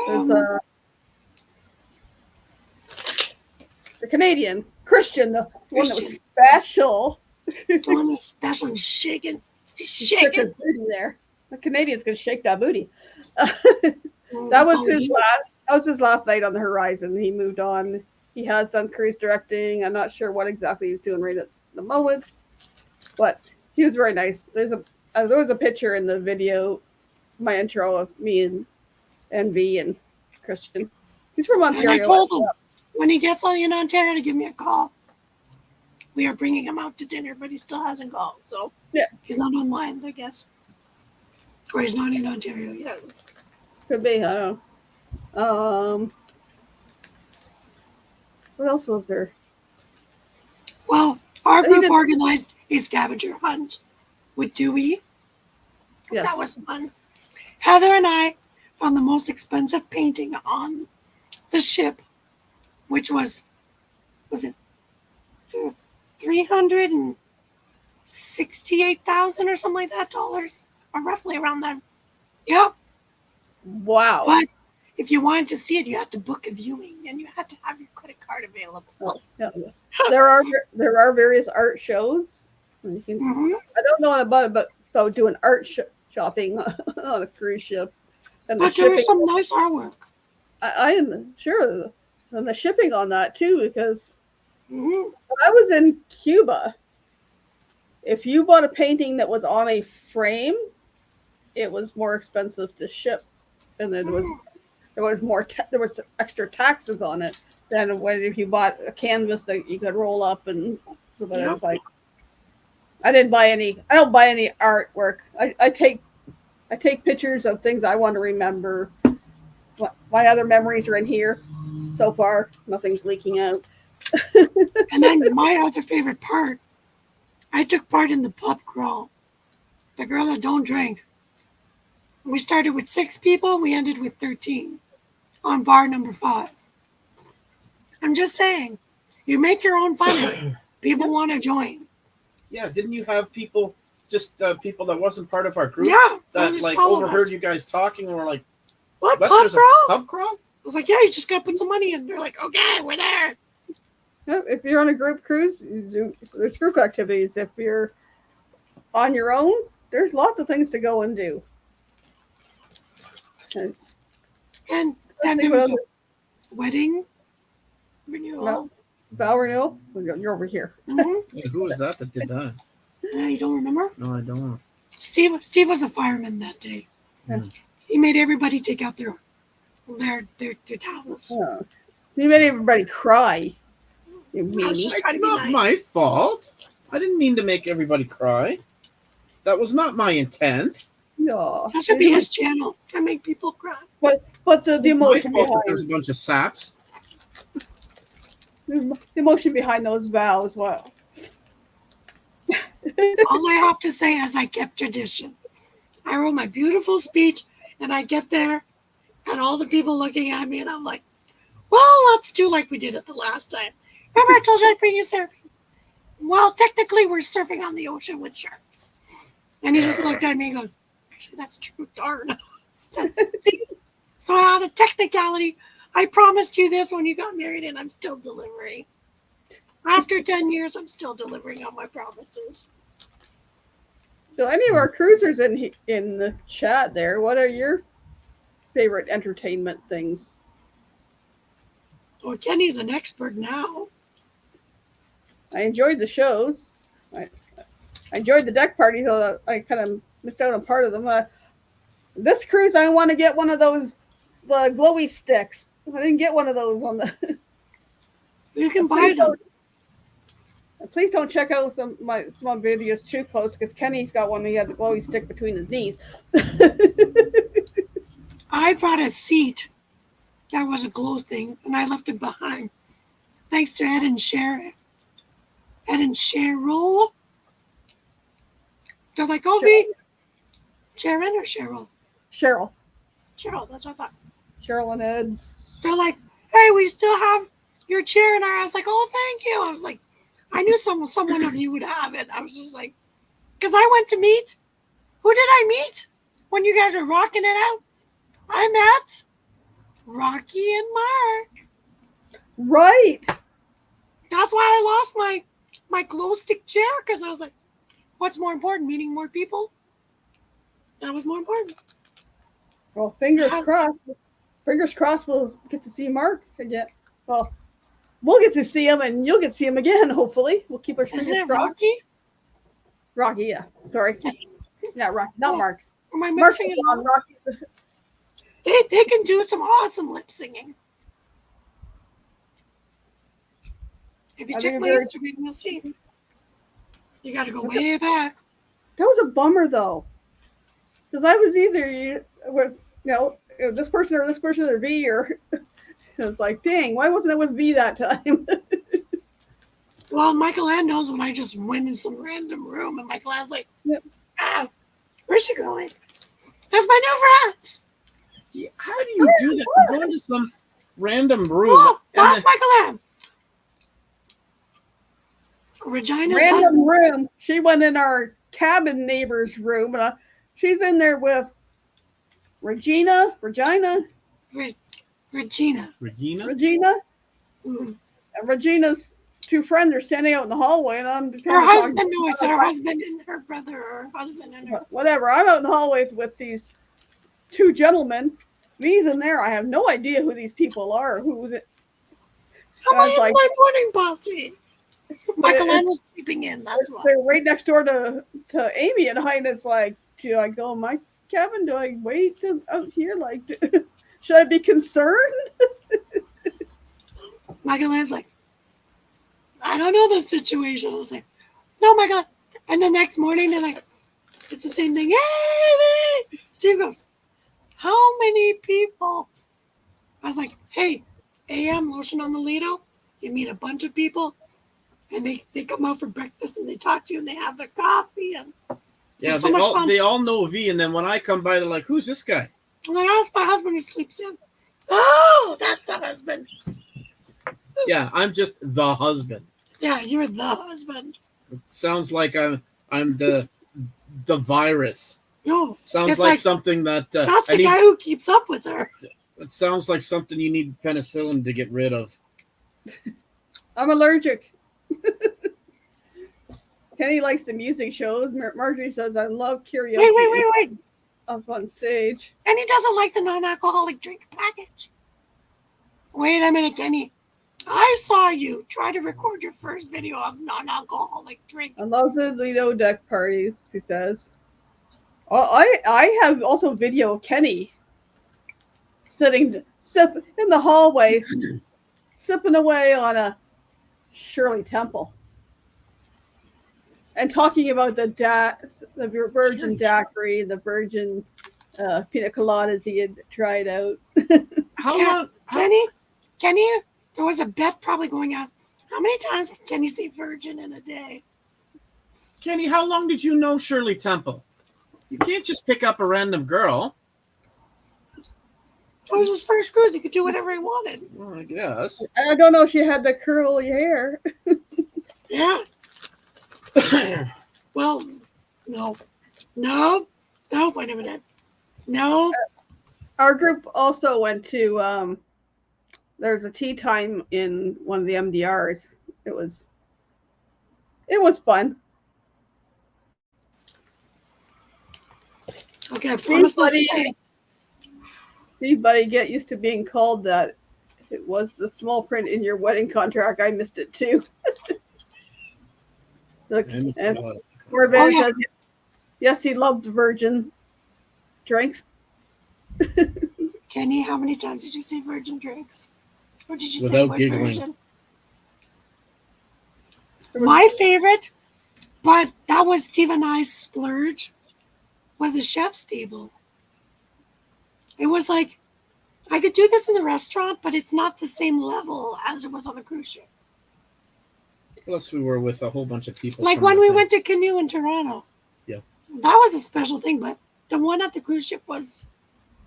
[SPEAKER 1] there's the Canadian Christian, the one that was special.
[SPEAKER 2] One was special and shaking. Just
[SPEAKER 1] Took
[SPEAKER 2] shaking.
[SPEAKER 1] his booty there. The Canadian's gonna shake that booty.
[SPEAKER 2] Oh,
[SPEAKER 1] That
[SPEAKER 2] that's
[SPEAKER 1] was
[SPEAKER 2] all
[SPEAKER 1] his
[SPEAKER 2] he-
[SPEAKER 1] last. That was his last night on the horizon. He moved on. He has done cruise directing. I'm not sure what exactly he's doing right at the moment, but he was very nice. There was a picture in the video, my intro of me and Envy and Christian. He's from
[SPEAKER 2] And I
[SPEAKER 1] Ontario.
[SPEAKER 2] told him when he gets in Ontario to give me a call. We are bringing him out to dinner, but he still hasn't called. So
[SPEAKER 1] Yeah.
[SPEAKER 2] he's not online, I guess. Or he's not in Ontario yet.
[SPEAKER 1] Could be. I don't know. What else was there?
[SPEAKER 2] Well, our
[SPEAKER 1] He
[SPEAKER 2] group
[SPEAKER 1] did-
[SPEAKER 2] organized a scavenger hunt with Dewey.
[SPEAKER 1] Yes.
[SPEAKER 2] That was fun. Heather and I found the most expensive painting on the ship, which was it $368,000 or something like that dollars, or roughly around that. Yep.
[SPEAKER 1] Wow.
[SPEAKER 2] But if you wanted to see it, you had to book a viewing and you had to have your credit card available.
[SPEAKER 1] Oh, yeah. There are various art shows. You can,
[SPEAKER 2] Mhm.
[SPEAKER 1] I don't know about it, but about doing art shopping on a cruise ship, and the
[SPEAKER 2] But there was
[SPEAKER 1] shipping.
[SPEAKER 2] some nice artwork.
[SPEAKER 1] I am sure, and the shipping on that too, because
[SPEAKER 2] Mhm.
[SPEAKER 1] when I was in Cuba, if you bought a painting that was on a frame, it was more expensive to ship, and then there was more there was extra taxes on it than when if you bought a canvas that you could roll up and. But it was like, I don't buy any artwork. I take pictures of things I want to remember. My other memories are in here. So far, nothing's leaking out.
[SPEAKER 2] And then my other favorite part, I took part in the pub crawl. The girl that don't drink. We started with 6 people. We ended with 13 on bar number 5. I'm just saying, you make your own fun. People want to join.
[SPEAKER 4] Yeah, didn't you have people people that wasn't part of our group
[SPEAKER 2] Yeah.
[SPEAKER 4] that
[SPEAKER 2] just
[SPEAKER 4] like
[SPEAKER 2] all of
[SPEAKER 4] overheard
[SPEAKER 2] us.
[SPEAKER 4] you guys talking and were like,
[SPEAKER 2] What,
[SPEAKER 4] "What?
[SPEAKER 2] pub
[SPEAKER 4] There's
[SPEAKER 2] crawl?
[SPEAKER 4] a pub crawl?"
[SPEAKER 2] I was like, yeah, you just got to put some money in. They're like, okay, we're there.
[SPEAKER 1] If you're on a group cruise, there's group activities. If you're on your own, there's lots of things to go and do. And
[SPEAKER 2] And then there was a wedding renewal.
[SPEAKER 1] No. Val Renewal, you're over here.
[SPEAKER 2] Mhm.
[SPEAKER 4] Yeah, who was that did that?
[SPEAKER 2] Yeah, you don't remember?
[SPEAKER 4] No, I don't.
[SPEAKER 2] Steve was a fireman that day.
[SPEAKER 4] Yeah.
[SPEAKER 2] He made everybody take out their towels.
[SPEAKER 1] Oh. You made everybody cry. You
[SPEAKER 2] I was
[SPEAKER 1] meanie.
[SPEAKER 2] just trying
[SPEAKER 4] It's
[SPEAKER 2] to be
[SPEAKER 4] not
[SPEAKER 2] nice.
[SPEAKER 4] my fault. I didn't mean to make everybody cry. That was not my intent.
[SPEAKER 1] No.
[SPEAKER 2] That should be his channel. I make people cry.
[SPEAKER 1] But the
[SPEAKER 4] It's not my
[SPEAKER 1] emotion
[SPEAKER 4] fault that
[SPEAKER 1] behind
[SPEAKER 4] there's a bunch of saps.
[SPEAKER 1] The emotion behind those vows. Wow.
[SPEAKER 2] All I have to say is I kept tradition. I wrote my beautiful speech, and I get there, and all the people looking at me, and I'm like, well, let's do like we did it the last time. Remember I told you I'd bring you surfing? Well, technically, we're surfing on the ocean with sharks. And he just looked at me and goes, actually, that's true, darn. So I had a technicality. I promised you this when you got married, and I'm still delivering. After 10 years, I'm still delivering on my promises.
[SPEAKER 1] So, any of our cruisers in the chat there, what are your favorite entertainment things?
[SPEAKER 2] Well, Kenny's an expert now.
[SPEAKER 1] I enjoyed the shows. I enjoyed the deck parties, although I kind of missed out on part of them. This cruise, I want to get one of those the glowy sticks. I didn't get one of those on the.
[SPEAKER 2] You can buy them.
[SPEAKER 1] Please don't check out some of my videos too close, because Kenny's got one. He had the glowy stick between his knees.
[SPEAKER 2] I brought a seat that was a glow thing, and I left it behind. Thanks to Ed and Cheryl. They're like, oh, V. Sharon or Cheryl?
[SPEAKER 1] Cheryl.
[SPEAKER 2] Cheryl, that's what I thought.
[SPEAKER 1] Cheryl and Ed's.
[SPEAKER 2] They're like, hey, we still have your chair. And I was like, oh, thank you. I was like, I knew someone of you would have it. I was just like, because I went to meet. Who did I meet when you guys were rocking it out? I met Rocky and Mark.
[SPEAKER 1] Right.
[SPEAKER 2] That's why I lost my glow stick chair, because I was like, what's more important, meeting more people? That was more important.
[SPEAKER 1] Well, fingers crossed. Fingers crossed we'll get to see Mark again. Well, we'll get to see him, and you'll get to see him again, hopefully. We'll keep our fingers
[SPEAKER 2] Isn't it
[SPEAKER 1] crossed.
[SPEAKER 2] Rocky?
[SPEAKER 1] Rocky, yeah. Sorry. Not Rocky. Not Mark.
[SPEAKER 2] Or am I
[SPEAKER 1] Mark
[SPEAKER 2] mixing it
[SPEAKER 1] on
[SPEAKER 2] up?
[SPEAKER 1] Rocky.
[SPEAKER 2] They can do some awesome lip singing. If you
[SPEAKER 1] I
[SPEAKER 2] check
[SPEAKER 1] think
[SPEAKER 2] my
[SPEAKER 1] they're-
[SPEAKER 2] Instagram, you'll see. You got to go way back.
[SPEAKER 1] That was a bummer, though. Because I was either this person or V, or it was like, dang, why wasn't it with V that time?
[SPEAKER 2] Well, Michael Ann knows when I just went in some random room, and Michael Ann's like,
[SPEAKER 1] Yep.
[SPEAKER 2] where's she going? That's my new friends.
[SPEAKER 4] Yeah, how do you do that? You go into some random room.
[SPEAKER 2] Oh,
[SPEAKER 4] and
[SPEAKER 2] that's
[SPEAKER 4] then-
[SPEAKER 2] Michael Ann. Regina's
[SPEAKER 1] Random
[SPEAKER 2] husband.
[SPEAKER 1] room. She went in our cabin neighbor's room, and she's in there with Regina.
[SPEAKER 2] Regina.
[SPEAKER 4] Regina?
[SPEAKER 2] Mhm.
[SPEAKER 1] And Regina's two friends are standing out in the hallway, and I'm
[SPEAKER 2] Her husband, no, it's her husband and her brother, or her husband and her.
[SPEAKER 1] Whatever. I'm out in the hallway with these two gentlemen. V's in there. I have no idea who these people are. Who is it?
[SPEAKER 2] How
[SPEAKER 1] I was
[SPEAKER 2] about
[SPEAKER 1] like-
[SPEAKER 2] my morning bossy? Michael
[SPEAKER 1] it-
[SPEAKER 2] Ann was sleeping in, that's why.
[SPEAKER 1] They're right next door to Amy and I, and it's like, do I go in my cabin? Do I wait out here? Like, should I be concerned?
[SPEAKER 2] Michael Ann's like, I don't know this situation. I was like, no, my God. And the next morning, they're like, it's the same thing. Hey, Steve goes, how many people? I was like, hey, AM Lotion on the Lido. You meet a bunch of people, and they come out for breakfast, and they talk to you, and they have their coffee. And
[SPEAKER 4] Yeah,
[SPEAKER 2] so much fun.
[SPEAKER 4] they all know V, and then when I come by, they're like, who's this guy?
[SPEAKER 2] I'm like, that's my husband who sleeps in. Oh, that's the husband.
[SPEAKER 4] Yeah, I'm just the husband.
[SPEAKER 2] Yeah, you're the husband.
[SPEAKER 4] It sounds like I'm the virus.
[SPEAKER 2] No,
[SPEAKER 4] Sounds
[SPEAKER 2] it's
[SPEAKER 4] like something that
[SPEAKER 2] that's
[SPEAKER 4] I
[SPEAKER 2] the guy who keeps up with her.
[SPEAKER 4] It sounds like something you need penicillin to get rid of.
[SPEAKER 1] I'm allergic. Kenny likes the music shows. Marjorie says, I love karaoke
[SPEAKER 2] Wait.
[SPEAKER 1] up on stage.
[SPEAKER 2] And he doesn't like the non-alcoholic drink package. Wait a minute, Kenny. I saw you try to record your first video of non-alcoholic drink.
[SPEAKER 1] I love the Lido deck parties, he says. I have also video of Kenny sitting in the hallway, sipping away on a Shirley Temple. And talking about the virgin daiquiri, the virgin pina coladas he had tried out.
[SPEAKER 4] How
[SPEAKER 2] Yeah.
[SPEAKER 4] long?
[SPEAKER 2] Kenny, there was a bet probably going out How many times can you say virgin in a day?
[SPEAKER 4] Kenny, how long did you know Shirley Temple? You can't just pick up a random girl.
[SPEAKER 2] It was his first cruise. He could do whatever he wanted.
[SPEAKER 4] Well, I guess.
[SPEAKER 1] I don't know if she had the curly hair.
[SPEAKER 2] Yeah. Well, no. Wait a minute. No.
[SPEAKER 1] Our group also went to there's a tea time in one of the MDRs. It was fun.
[SPEAKER 2] Okay, I promise not to
[SPEAKER 1] buddy.
[SPEAKER 2] say it.
[SPEAKER 1] See, buddy, get used to being called that. If it was the small print in your wedding contract, I missed it too. Look, and Corbin
[SPEAKER 2] Oh, yeah.
[SPEAKER 1] says, yes, he loved virgin drinks.
[SPEAKER 2] Kenny, how many times did you say virgin drinks? Or did you say
[SPEAKER 4] Without
[SPEAKER 2] what
[SPEAKER 4] giggling.
[SPEAKER 2] virgin? My favorite, but that was Steve and I's splurge, was a chef's table. It was like, I could do this in the restaurant, but it's not the same level as it was on a cruise ship.
[SPEAKER 4] Plus, we were with a whole bunch of people.
[SPEAKER 2] Like
[SPEAKER 4] from
[SPEAKER 2] when
[SPEAKER 4] the
[SPEAKER 2] we
[SPEAKER 4] thing.
[SPEAKER 2] went to Canoe in Toronto.
[SPEAKER 4] Yeah.
[SPEAKER 2] That was a special thing, but the one at the cruise ship was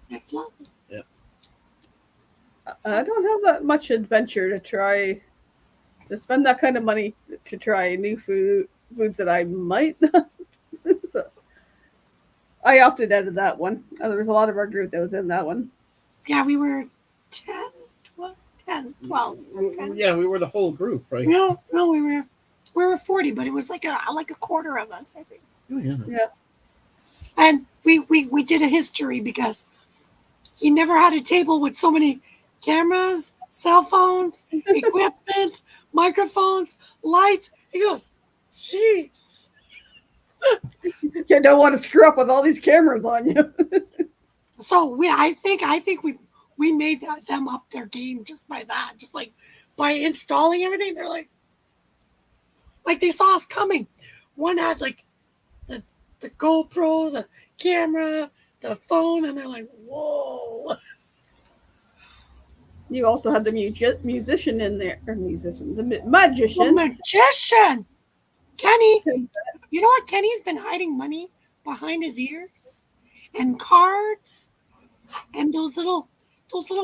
[SPEAKER 2] next level.
[SPEAKER 1] I don't have that much adventure to try, to spend that kind of money to try new foods that I might not. So I opted out of that one. There was a lot of our group that was in that one.
[SPEAKER 2] Yeah, we were 10, 12, 10, 12. 10.
[SPEAKER 4] Yeah, we were the whole group, right?
[SPEAKER 2] No, we were 40, but it was like a quarter of us, I think.
[SPEAKER 4] Oh, yeah.
[SPEAKER 2] And we did a history because he never had a table with so many cameras, cell phones, equipment, microphones, lights. He goes, jeez.
[SPEAKER 1] You don't want to screw up with all these cameras on you.
[SPEAKER 2] So I think we made them up their game just by that, just like by installing everything. They're like they saw us coming. One had like the GoPro, the camera, the phone, and they're like, whoa.
[SPEAKER 1] You also had the musician in there, or musician, the
[SPEAKER 2] The
[SPEAKER 1] magician.
[SPEAKER 2] magician, Kenny. You know what? Kenny's been hiding money behind his ears, and cards, and those little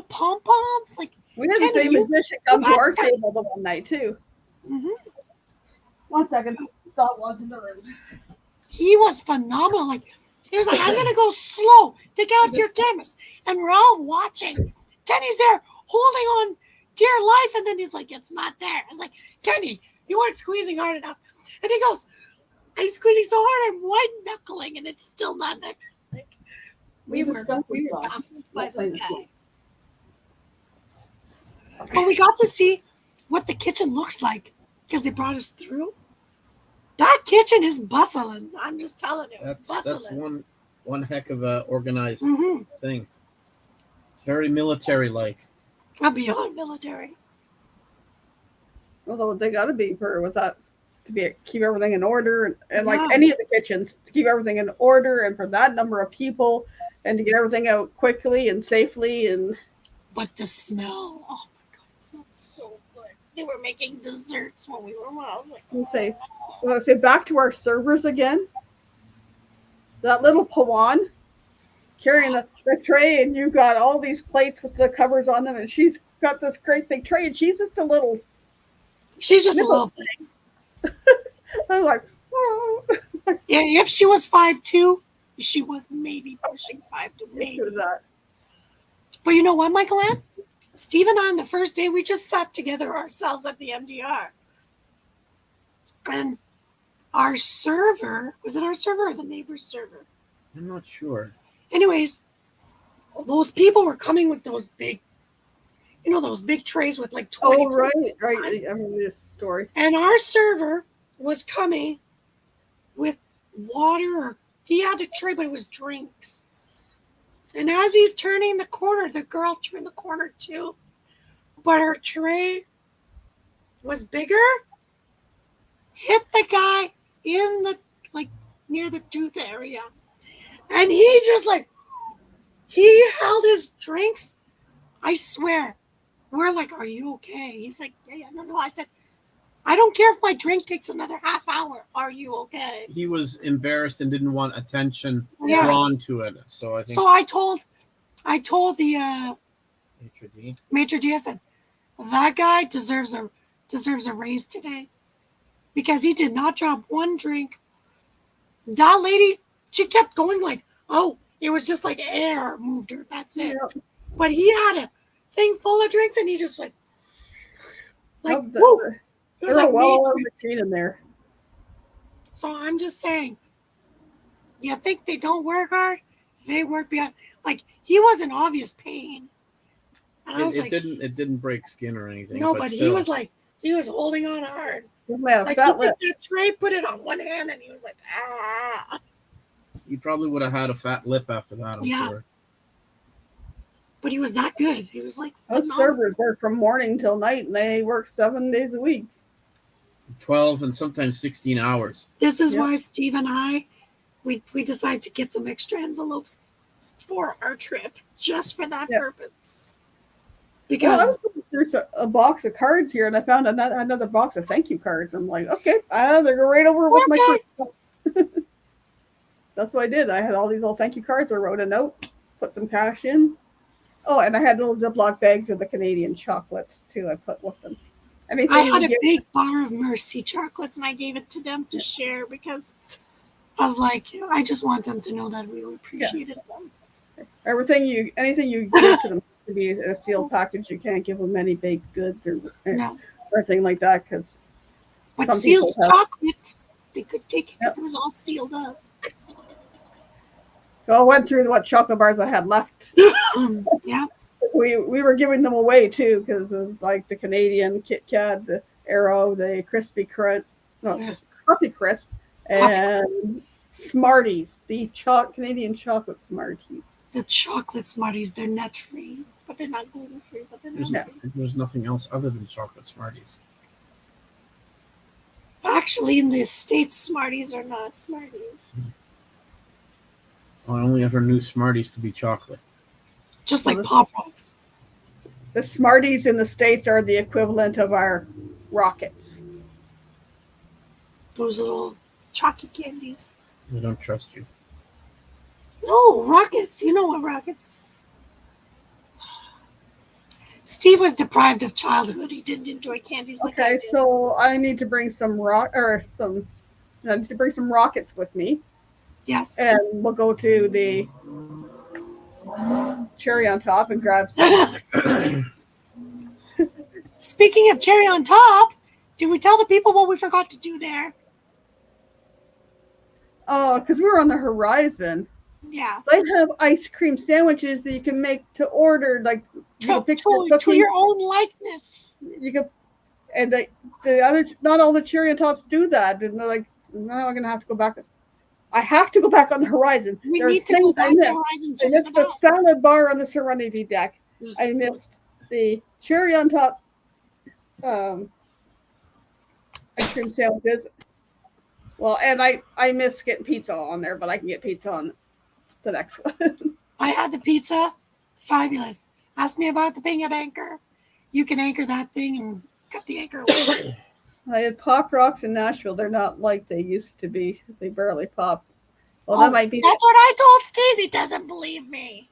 [SPEAKER 2] pom poms. Like,
[SPEAKER 1] We had
[SPEAKER 2] Kenny,
[SPEAKER 1] the same
[SPEAKER 2] you-
[SPEAKER 1] magician come to
[SPEAKER 2] you
[SPEAKER 1] our
[SPEAKER 2] had-
[SPEAKER 1] table the one night too.
[SPEAKER 2] mhm.
[SPEAKER 1] 1 second, dog was in the room.
[SPEAKER 2] He was phenomenal. Like, he was like, I'm gonna go slow. Take out your cameras, and we're all watching. Kenny's there holding on dear life, and then he's like, it's not there. I was like, Kenny, you weren't squeezing hard enough. And he goes, I'm squeezing so hard, I'm white knuckling, and it's still not there. Like, we were baffled by this guy. But we got to see what the kitchen looks like because they brought us through. That kitchen is bustling. I'm just telling you,
[SPEAKER 4] That's
[SPEAKER 2] bustling.
[SPEAKER 4] one heck of a organized
[SPEAKER 2] Mm-hmm.
[SPEAKER 4] thing. It's very military-like.
[SPEAKER 2] Beyond military.
[SPEAKER 1] Although they got to be with that to keep everything in order, and like
[SPEAKER 2] Yeah.
[SPEAKER 1] any of the kitchens to keep everything in order, and for that number of people, and to get everything out quickly and safely, and
[SPEAKER 2] But the smell, oh my God, it smells so good. They were making desserts when we were home. I was like,
[SPEAKER 1] we'll say back to our servers again. That little Pawan carrying the tray, and you've got all these plates with the covers on them, and she's got this great big tray, and she's just a little.
[SPEAKER 2] she's just a
[SPEAKER 1] Nibble.
[SPEAKER 2] little thing.
[SPEAKER 1] I was like, oh.
[SPEAKER 2] Yeah, if she was 5'2", she was maybe pushing 5'2", maybe.
[SPEAKER 1] Who was that?
[SPEAKER 2] But you know what, Michael Ann? Steve and I, on the first day, we just sat together ourselves at the MDR. And our server, was it our server or the neighbor's server?
[SPEAKER 4] I'm not sure.
[SPEAKER 2] Anyways, those people were coming with those big, those big trays with like 20.
[SPEAKER 1] Oh, right. I mean, this story.
[SPEAKER 2] And our server was coming with water, or he had a tray, but it was drinks. And as he's turning the corner, the girl turned the corner too. But her tray was bigger, hit the guy in the, near the tooth area. And he just he held his drinks. I swear. We're like, are you okay? He's like, yeah, no. I said, I don't care if my drink takes another half hour. Are you okay?
[SPEAKER 4] He was embarrassed and didn't want attention
[SPEAKER 2] Yeah.
[SPEAKER 4] drawn to it. So I think
[SPEAKER 2] So I told the
[SPEAKER 4] Maitre d'.
[SPEAKER 2] maitre d', I said, that guy deserves a raise today because he did not drop one drink. That lady, she kept going like, oh, it was just like air moved her. That's it.
[SPEAKER 1] Yep.
[SPEAKER 2] But he had a thing full of drinks and he just like
[SPEAKER 1] Yep,
[SPEAKER 2] woo. It was
[SPEAKER 1] There were
[SPEAKER 2] like
[SPEAKER 1] well
[SPEAKER 2] made
[SPEAKER 1] over
[SPEAKER 2] drinks.
[SPEAKER 1] 15 in there.
[SPEAKER 2] So I'm just saying, you think they don't work hard? They work beyond. Like he was in obvious pain, and I was
[SPEAKER 4] It
[SPEAKER 2] like,
[SPEAKER 4] didn't break skin or anything.
[SPEAKER 2] no, but he
[SPEAKER 4] still.
[SPEAKER 2] was like, he was holding on hard.
[SPEAKER 1] This man had a
[SPEAKER 2] Like he
[SPEAKER 1] fat
[SPEAKER 2] took
[SPEAKER 1] lip.
[SPEAKER 2] that tray, put it on one hand, and he was like, ah.
[SPEAKER 4] He probably would have had a fat lip after that. I'm
[SPEAKER 2] Yeah.
[SPEAKER 4] sure.
[SPEAKER 2] But he was that good. He was like,
[SPEAKER 1] Most
[SPEAKER 2] phenomenal.
[SPEAKER 1] servers work from morning till night, and they work 7 days a week.
[SPEAKER 4] 12 and sometimes 16 hours.
[SPEAKER 2] This is
[SPEAKER 1] Yep.
[SPEAKER 2] why Steve and I, we decided to get some extra envelopes for our trip just for that
[SPEAKER 1] Yeah.
[SPEAKER 2] purpose.
[SPEAKER 1] Well,
[SPEAKER 2] Because
[SPEAKER 1] I was looking through a box of cards here, and I found another box of thank you cards. I'm like, okay, they're go right over with my quick stuff. That's what I did. I had all these little thank you cards. I wrote a note, put some cash in. Oh, and I had little Ziploc bags of the Canadian chocolates too. I put with them. Anything
[SPEAKER 2] I had
[SPEAKER 1] you
[SPEAKER 2] a
[SPEAKER 1] give-
[SPEAKER 2] big bar of Mercy chocolates and I gave it to them to share because I was like, I just want them to know that we appreciated them.
[SPEAKER 1] anything you give to them to be a sealed package. You can't give them any baked goods or
[SPEAKER 2] No.
[SPEAKER 1] anything like that because
[SPEAKER 2] But
[SPEAKER 1] Some
[SPEAKER 2] sealed
[SPEAKER 1] people have-
[SPEAKER 2] chocolate, they could take it because it was all sealed up.
[SPEAKER 1] so I went through what chocolate bars I had left.
[SPEAKER 2] Yeah.
[SPEAKER 1] We were giving them away too because it was like the Canadian Kit Kat, the Aero, the Crispy Crunch,
[SPEAKER 2] Yeah.
[SPEAKER 1] Coffee Crisp, and Smarties, the Canadian chocolate Smarties.
[SPEAKER 2] The chocolate Smarties, they're nut free, but they're not gluten free, but they're
[SPEAKER 4] There's,
[SPEAKER 2] nut free.
[SPEAKER 4] there's nothing else other than chocolate Smarties.
[SPEAKER 2] Actually, in the States, Smarties are not Smarties.
[SPEAKER 4] I only ever knew Smarties to be chocolate.
[SPEAKER 2] Just like
[SPEAKER 1] Well,
[SPEAKER 2] Pop Rocks.
[SPEAKER 1] The Smarties in the States are the equivalent of our Rockets.
[SPEAKER 2] Those little chalky candies.
[SPEAKER 4] I don't trust you.
[SPEAKER 2] No, Rockets. You know what Rockets. Steve was deprived of childhood. He didn't enjoy candies like I
[SPEAKER 1] Okay,
[SPEAKER 2] did.
[SPEAKER 1] so I need to bring some I need to bring some Rockets with me,
[SPEAKER 2] Yes.
[SPEAKER 1] and we'll go to the Cherry on Top and grab some.
[SPEAKER 2] Speaking of cherry on top, did we tell the people what we forgot to do there?
[SPEAKER 1] Oh, because we were on the Horizon.
[SPEAKER 2] Yeah.
[SPEAKER 1] They have ice cream sandwiches that you can make to order, like you can
[SPEAKER 2] To,
[SPEAKER 1] pick your
[SPEAKER 2] to
[SPEAKER 1] cookies.
[SPEAKER 2] your own likeness.
[SPEAKER 1] You can, and the other, not all the Cherry on Tops do that. And they're like, no, I'm gonna have to go back. I have to go back on the Horizon.
[SPEAKER 2] We
[SPEAKER 1] There are
[SPEAKER 2] need to go
[SPEAKER 1] things I
[SPEAKER 2] back to
[SPEAKER 1] missed.
[SPEAKER 2] Horizon
[SPEAKER 1] I
[SPEAKER 2] just
[SPEAKER 1] missed
[SPEAKER 2] for
[SPEAKER 1] the
[SPEAKER 2] that.
[SPEAKER 1] salad bar on the Serenity deck. I missed the Cherry on Top ice cream sandwiches. Well, and I miss getting pizza on there, but I can get pizza on the next one.
[SPEAKER 2] I had the pizza. Fabulous. Ask me about the peanut anchor. You can anchor that thing and cut the anchor away.
[SPEAKER 1] I had Pop Rocks in Nashville. They're not like they used to be. They barely pop. Well,
[SPEAKER 2] Oh,
[SPEAKER 1] that might be.
[SPEAKER 2] that's what I told Steve. He doesn't believe me.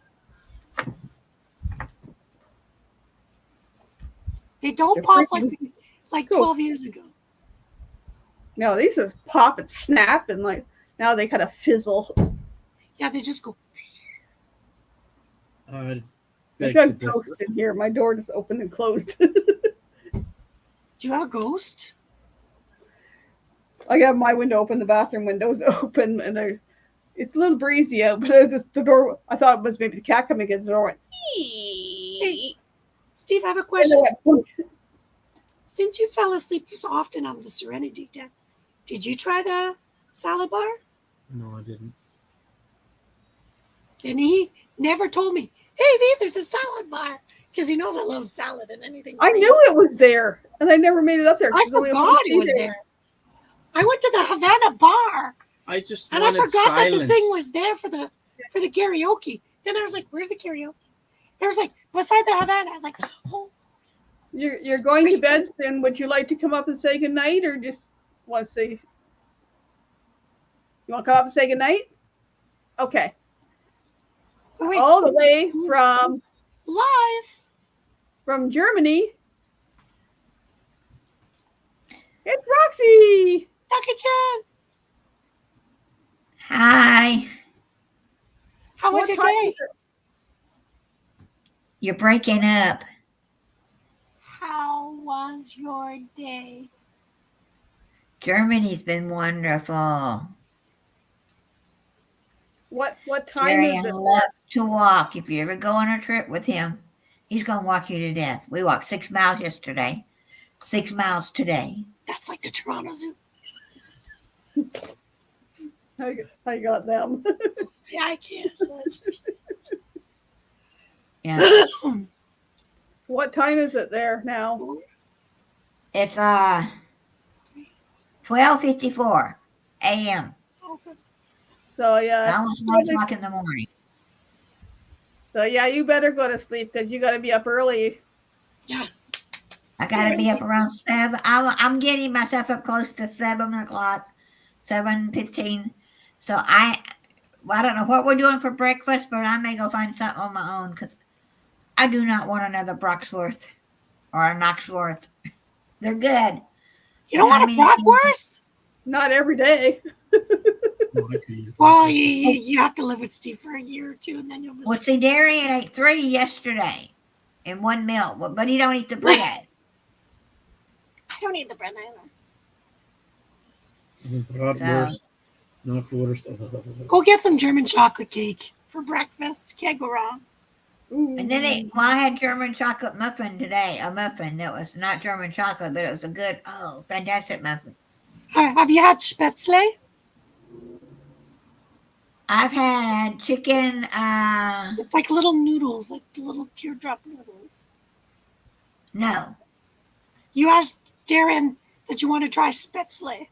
[SPEAKER 2] They don't
[SPEAKER 1] They're
[SPEAKER 2] pop
[SPEAKER 1] freaking
[SPEAKER 2] like
[SPEAKER 1] cool.
[SPEAKER 2] 12 years ago.
[SPEAKER 1] No, these just pop and snap, and like now they kind of fizzle.
[SPEAKER 2] Yeah, they just go.
[SPEAKER 4] I'd
[SPEAKER 1] I
[SPEAKER 4] beg
[SPEAKER 1] got
[SPEAKER 4] to differ.
[SPEAKER 1] ghosts in here. My door just opened and closed.
[SPEAKER 2] Do you have a ghost?
[SPEAKER 1] I got my window open, the bathroom window's open, and it's a little breezy out, but the door. I thought it was maybe the cat coming in. The door went.
[SPEAKER 2] Hey, Steve, I have a
[SPEAKER 1] And
[SPEAKER 2] question.
[SPEAKER 1] it went boink.
[SPEAKER 2] Since you fell asleep so often on the Serenity deck, did you try the salad bar?
[SPEAKER 4] No, I didn't.
[SPEAKER 2] And he never told me, hey, V, there's a salad bar. Because he knows I love salad and anything.
[SPEAKER 1] I
[SPEAKER 2] green.
[SPEAKER 1] knew it was there, and I never made it up there. 'cause
[SPEAKER 2] I
[SPEAKER 1] there's only
[SPEAKER 2] forgot
[SPEAKER 1] one
[SPEAKER 2] it was
[SPEAKER 1] seat
[SPEAKER 2] there. I went to the Havana bar
[SPEAKER 4] I just
[SPEAKER 2] and I
[SPEAKER 4] wanted
[SPEAKER 2] forgot
[SPEAKER 4] silence.
[SPEAKER 2] that the thing was there for the karaoke. Then I was like, where's the karaoke? It was like beside the Havana. I was like, oh.
[SPEAKER 1] You're going to bed soon. Would you like to come up and say goodnight, or just want to say? You want to come up and say goodnight? Okay.
[SPEAKER 2] Wait,
[SPEAKER 1] All the way
[SPEAKER 2] live.
[SPEAKER 1] from Germany, it's Roxy.
[SPEAKER 2] Taka-chan,
[SPEAKER 5] Hi.
[SPEAKER 2] how was
[SPEAKER 1] What
[SPEAKER 2] your
[SPEAKER 1] time
[SPEAKER 2] day?
[SPEAKER 1] is it?
[SPEAKER 5] You're breaking up.
[SPEAKER 2] How was your day?
[SPEAKER 5] Germany's been wonderful.
[SPEAKER 1] What time is
[SPEAKER 5] Darian
[SPEAKER 1] it?
[SPEAKER 5] loves to walk. If you ever go on a trip with him, he's going to walk you to death. We walked 6 miles yesterday, 6 miles today.
[SPEAKER 2] That's like the Toronto Zoo.
[SPEAKER 1] I got them.
[SPEAKER 2] Yeah, I can't. So
[SPEAKER 5] Yeah.
[SPEAKER 1] What time is it there now?
[SPEAKER 5] It's 12:54 a.m.
[SPEAKER 1] So yeah.
[SPEAKER 5] Almost 1 o'clock in the morning.
[SPEAKER 1] So yeah, you better go to sleep because you got to be up early.
[SPEAKER 2] Yeah.
[SPEAKER 5] I got to be up around 7. I'm getting myself up close to 7 o'clock, 7:15. So I don't know what we're doing for breakfast, but I may go find something on my own because I do not want another Broxworth or a Knoxworth. They're good.
[SPEAKER 2] You don't want a bratwurst?
[SPEAKER 1] Not every day.
[SPEAKER 2] Well, you have to live with Steve for a year or two, and then you'll be
[SPEAKER 5] Well, see, Darian ate 3 yesterday in one meal, but he don't eat the bread.
[SPEAKER 2] I don't eat the bread either.
[SPEAKER 5] So,
[SPEAKER 2] Go get some German chocolate cake for breakfast. Can't go wrong.
[SPEAKER 5] and then I had German chocolate muffin today. A muffin that was not German chocolate, but it was a good, fantastic muffin.
[SPEAKER 2] Have you had spätzle?
[SPEAKER 5] I've had chicken.
[SPEAKER 2] It's like little noodles, like little teardrop noodles.
[SPEAKER 5] No.
[SPEAKER 2] You asked Darren that you want to try spätzle.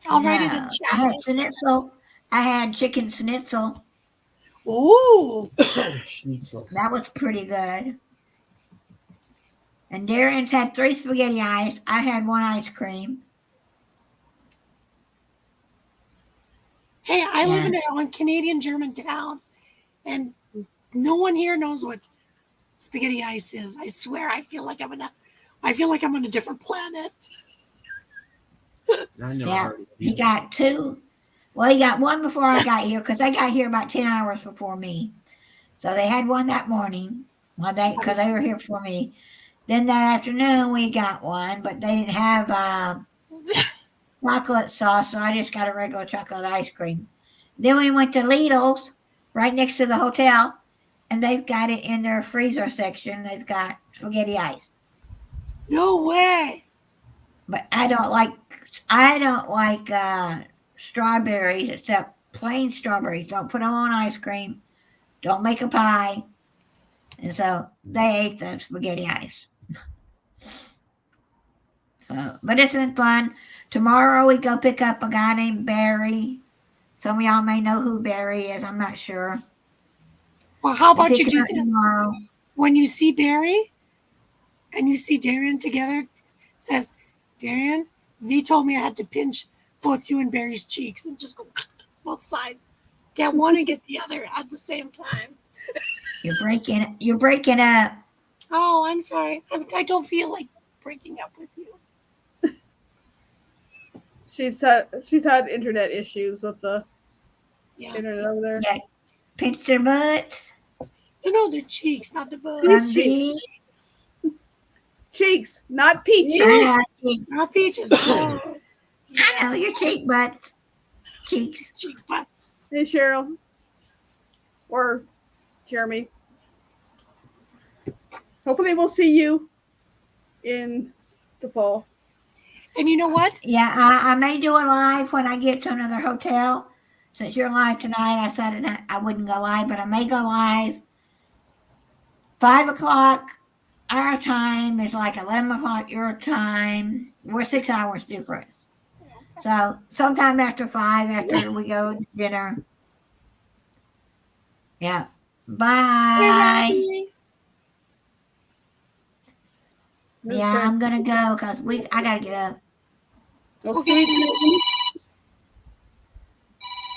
[SPEAKER 2] I'll write it in
[SPEAKER 5] No.
[SPEAKER 2] chat.
[SPEAKER 5] I had schnitzel. I had chicken schnitzel.
[SPEAKER 2] Ooh.
[SPEAKER 4] Schnitzel.
[SPEAKER 5] That was pretty good. And Darian's had 3 spaghetti ice. I had 1 ice cream.
[SPEAKER 2] Hey, I live in a Canadian German town, and no one here knows what spaghetti ice is. I swear, I feel like I'm on a different planet.
[SPEAKER 4] I know.
[SPEAKER 5] Yeah. He got 2. Well, he got 1 before I got here because I got here about 10 hours before me. So they had 1 that morning because they were here before me. Then that afternoon we got 1, but they didn't have chocolate sauce, so I just got a regular chocolate ice cream. Then we went to Lidl's right next to the hotel, and they've got it in their freezer section. They've got spaghetti ice.
[SPEAKER 2] No way.
[SPEAKER 5] But I don't like strawberries except plain strawberries. Don't put them on ice cream. Don't make a pie. And so they ate the spaghetti ice. So, but it's been fun. Tomorrow we go pick up a guy named Barry. Some of y'all may know who Barry is. I'm not sure.
[SPEAKER 2] Well, how about you
[SPEAKER 5] Pick
[SPEAKER 2] do
[SPEAKER 5] him up
[SPEAKER 2] this?
[SPEAKER 5] tomorrow?
[SPEAKER 2] When you see Barry and you see Darian together, says, Darian, V told me I had to pinch both you and Barry's cheeks and just go both sides. Get one and get the other at the same time.
[SPEAKER 5] You're breaking up.
[SPEAKER 2] Oh, I'm sorry. I don't feel like breaking up with you.
[SPEAKER 1] She's had internet issues with the
[SPEAKER 2] Yeah.
[SPEAKER 1] internet over there.
[SPEAKER 5] Yeah. Pinch their butts.
[SPEAKER 2] No, their cheeks, not the butt.
[SPEAKER 1] These
[SPEAKER 5] cheeks.
[SPEAKER 1] Cheeks, not peaches.
[SPEAKER 5] Yeah,
[SPEAKER 2] Not peaches. Oh,
[SPEAKER 5] I know your cheek butts. Cheeks.
[SPEAKER 2] cheek butts.
[SPEAKER 1] Hey, Cheryl. Or Jeremy. Hopefully we'll see you in the fall.
[SPEAKER 2] And you know what?
[SPEAKER 5] Yeah, I may do a live when I get to another hotel. Since you're live tonight, I decided I wouldn't go live, but I may go live. 5 o'clock our time is like 11 o'clock your time. We're 6 hours difference. So sometime after 5, after we go to dinner. Yeah. Bye.
[SPEAKER 2] Bye.
[SPEAKER 5] Yeah, I'm gonna go because I gotta get up.
[SPEAKER 1] Well,
[SPEAKER 2] Okay.
[SPEAKER 1] sweetie,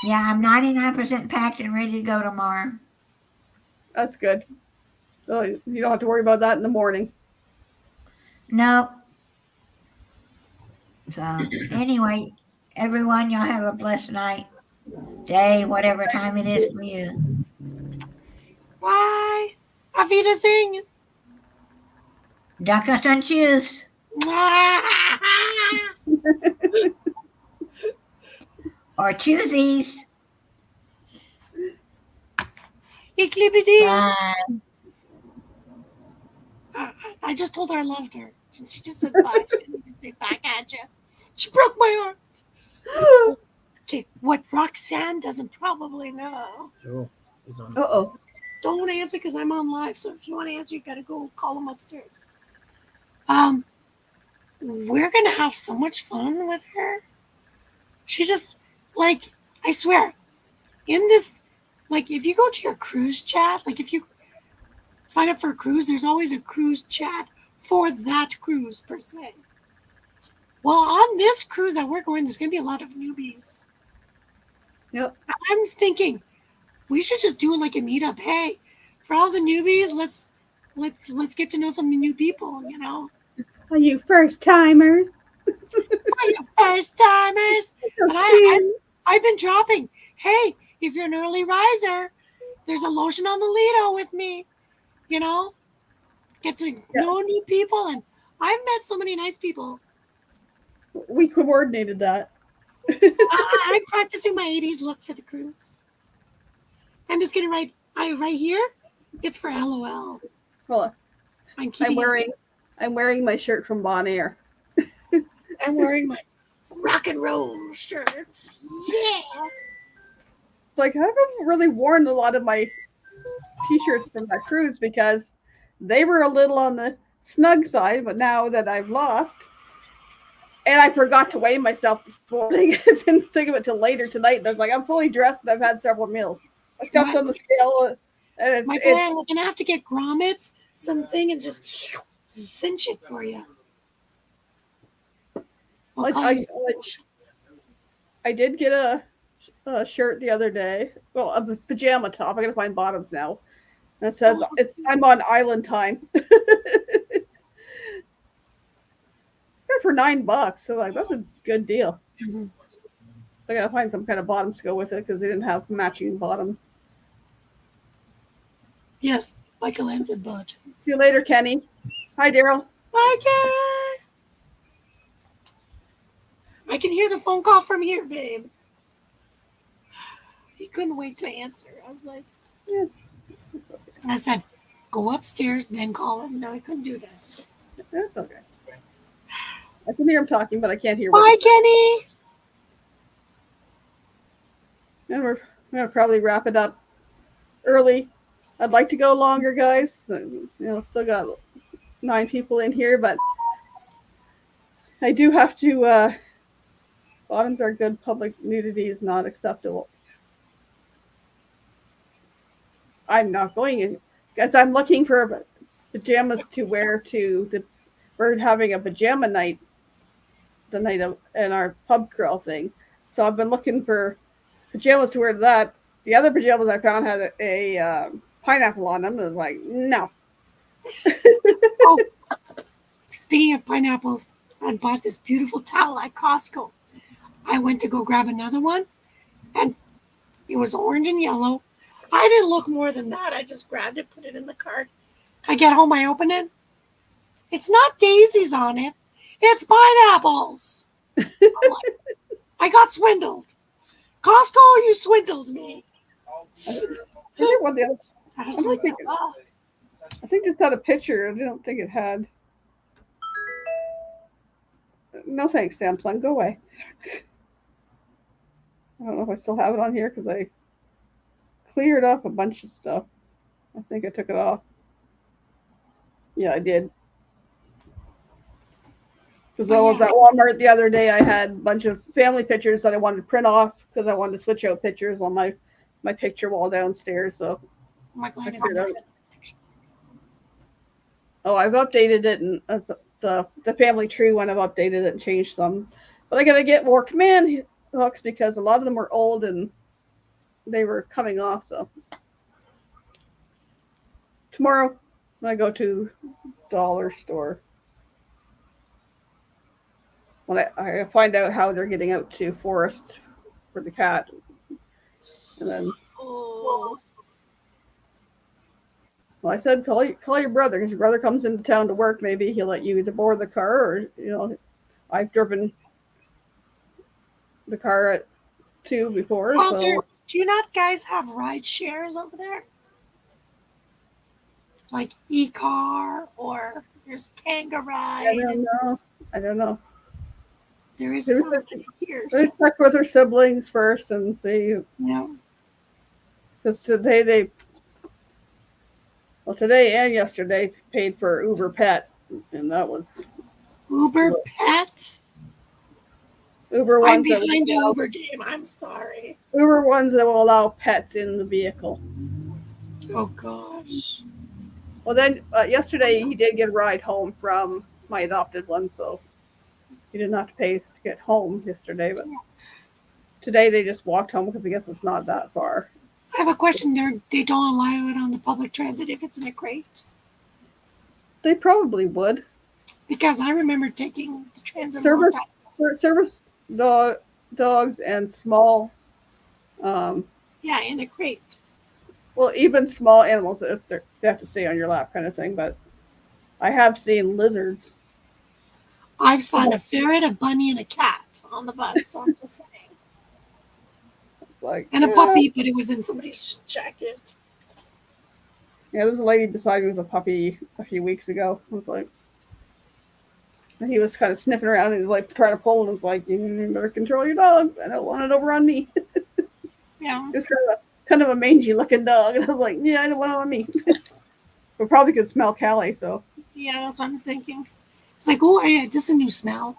[SPEAKER 5] Yeah, I'm 99% packed and ready to go tomorrow.
[SPEAKER 1] that's good. So you don't have to worry about that in the morning.
[SPEAKER 5] Nope. So anyway, everyone, y'all have a blessed night, day, whatever time it is for you.
[SPEAKER 2] Bye. Auf Wiedersehen.
[SPEAKER 5] Duck us and choose. Or choosies.
[SPEAKER 2] Ich liebe dich.
[SPEAKER 5] Bye.
[SPEAKER 2] I just told her I loved her. She just said bye. She didn't even say back at you. She broke my heart. Okay, what Roxanne doesn't probably know.
[SPEAKER 4] Joe is on.
[SPEAKER 1] Uh-oh.
[SPEAKER 2] Don't answer because I'm on live. So if you want to answer, you gotta go call them upstairs. We're gonna have so much fun with her. She just like, I swear, in this, like, if you go to your cruise chat, like if you sign up for a cruise, there's always a cruise chat for that cruise per se. Well, on this cruise that we're going, there's gonna be a lot of newbies.
[SPEAKER 1] Yep.
[SPEAKER 2] I'm thinking we should just do like a meetup. Hey, for all the newbies, let's get to know some new people, you know.
[SPEAKER 1] Are you first timers?
[SPEAKER 2] For you first timers. But I've been dropping. Hey, if you're an early riser, there's a lotion on the Lido with me. You know, get to know new people, and I've met so many nice people.
[SPEAKER 1] We coordinated that.
[SPEAKER 2] I'm practicing my 80s look for the cruise. I'm just gonna write here. It's for LOL.
[SPEAKER 1] Hold on. I'm wearing my shirt from Bon Air.
[SPEAKER 2] I'm wearing my rock and roll shirts. Yeah.
[SPEAKER 1] It's like I haven't really worn a lot of my t-shirts from that cruise because they were a little on the snug side, but now that I've lost, and I forgot to weigh myself this morning, I didn't think of it till later tonight. And I was like, I'm fully dressed and I've had several meals. I stepped on the scale, and
[SPEAKER 2] My plan, we're gonna have to get grommets, something, and just cinch it for you. We'll call you cinched.
[SPEAKER 1] I did get a shirt the other day. Well, a pajama top. I gotta find bottoms now. And it says I'm on island time. For $9, so like that's a good deal.
[SPEAKER 2] Mm-hmm.
[SPEAKER 1] I gotta find some kind of bottoms to go with it because they didn't have matching bottoms.
[SPEAKER 2] Yes, like a lens and budget.
[SPEAKER 1] See you later, Kenny. Hi, Daryl.
[SPEAKER 2] Bye, Karen. I can hear the phone call from here, babe. He couldn't wait to answer. I was like,
[SPEAKER 1] Yes.
[SPEAKER 2] I said, go upstairs, then call him. No, I couldn't do that.
[SPEAKER 1] That's okay. I can hear him talking, but I can't hear.
[SPEAKER 2] Bye, Kenny.
[SPEAKER 1] And we're gonna probably wrap it up early. I'd like to go longer, guys. You know, still got 9 people in here, but I do have to. Bottoms are good. Public nudity is not acceptable. I'm not going in because I'm looking for pajamas to wear to the. We're having a pajama night the night of in our pub crawl thing, so I've been looking for pajamas to wear to that. The other pajamas I found had a pineapple on them. I was like, no.
[SPEAKER 2] Oh, speaking of pineapples, I bought this beautiful towel at Costco. I went to go grab another one, and it was orange and yellow. I didn't look more than that. I just grabbed it, put it in the cart. I get home, I open it. It's not daisies on it. It's pineapples. I'm like, I got swindled. Costco, you swindled me.
[SPEAKER 1] I think what the other.
[SPEAKER 2] I was like, oh.
[SPEAKER 1] I think it's had a picture. I don't think it had. No thanks, Samsung. Go away. I don't know if I still have it on here because I cleared up a bunch of stuff. I think I took it off. Yeah, I did. Because I was at Walmart the other day, I had a bunch of family pictures that I wanted to print off because I wanted to switch out pictures on my picture wall downstairs. So,
[SPEAKER 2] My God,
[SPEAKER 1] oh, I've updated it, and the family tree when I've updated it and changed some. But I gotta get more command hooks because a lot of them were old and they were coming off. So tomorrow when I go to dollar store, when I find out how they're getting out to Forest for the cat, and then
[SPEAKER 2] Oh,
[SPEAKER 1] well, I said call your brother because your brother comes into town to work. Maybe he'll let you either borrow the car or I've driven the car too before.
[SPEAKER 2] well,
[SPEAKER 1] So
[SPEAKER 2] do you not guys have ride shares over there? Like e-car or there's Kanga
[SPEAKER 1] I
[SPEAKER 2] Ride.
[SPEAKER 1] don't know. I don't know.
[SPEAKER 2] There is
[SPEAKER 1] Maybe
[SPEAKER 2] some here.
[SPEAKER 1] Let's check with her siblings first and see.
[SPEAKER 2] You know,
[SPEAKER 1] Because today and yesterday paid for Uber Pet, and that was
[SPEAKER 2] Uber Pets.
[SPEAKER 1] Uber
[SPEAKER 2] I'm
[SPEAKER 1] ones that
[SPEAKER 2] behind the
[SPEAKER 1] will allow,
[SPEAKER 2] Uber game. I'm sorry.
[SPEAKER 1] Uber ones that will allow pets in the vehicle.
[SPEAKER 2] Oh gosh.
[SPEAKER 1] Well, then yesterday he did get a ride home from my adopted one, so he didn't have to pay to get home yesterday. But today they just walked home because I guess it's not that far.
[SPEAKER 2] I have a question. They don't allow it on the public transit if it's in a crate.
[SPEAKER 1] They probably would.
[SPEAKER 2] Because I remember taking the transit. a long
[SPEAKER 1] Service
[SPEAKER 2] time.
[SPEAKER 1] for service dogs and small,
[SPEAKER 2] Yeah, in a crate.
[SPEAKER 1] well, even small animals if they have to stay on your lap kind of thing. But I have seen lizards.
[SPEAKER 2] I've seen a ferret, a bunny, and a cat on the bus. So I'm just saying.
[SPEAKER 1] Like
[SPEAKER 2] And a puppy, but it was in somebody's jacket.
[SPEAKER 1] Yeah, there was a lady beside me with a puppy a few weeks ago. It was like, and he was kind of sniffing around and he's like trying to pull and it's like, you better control your dog. I don't want it over on me.
[SPEAKER 2] Yeah.
[SPEAKER 1] It was kind of a mangy looking dog. And I was like, yeah, I don't want it on me. But probably could smell Callie, so.
[SPEAKER 2] Yeah, that's what I'm thinking. It's like, oh, yeah, this is a new smell.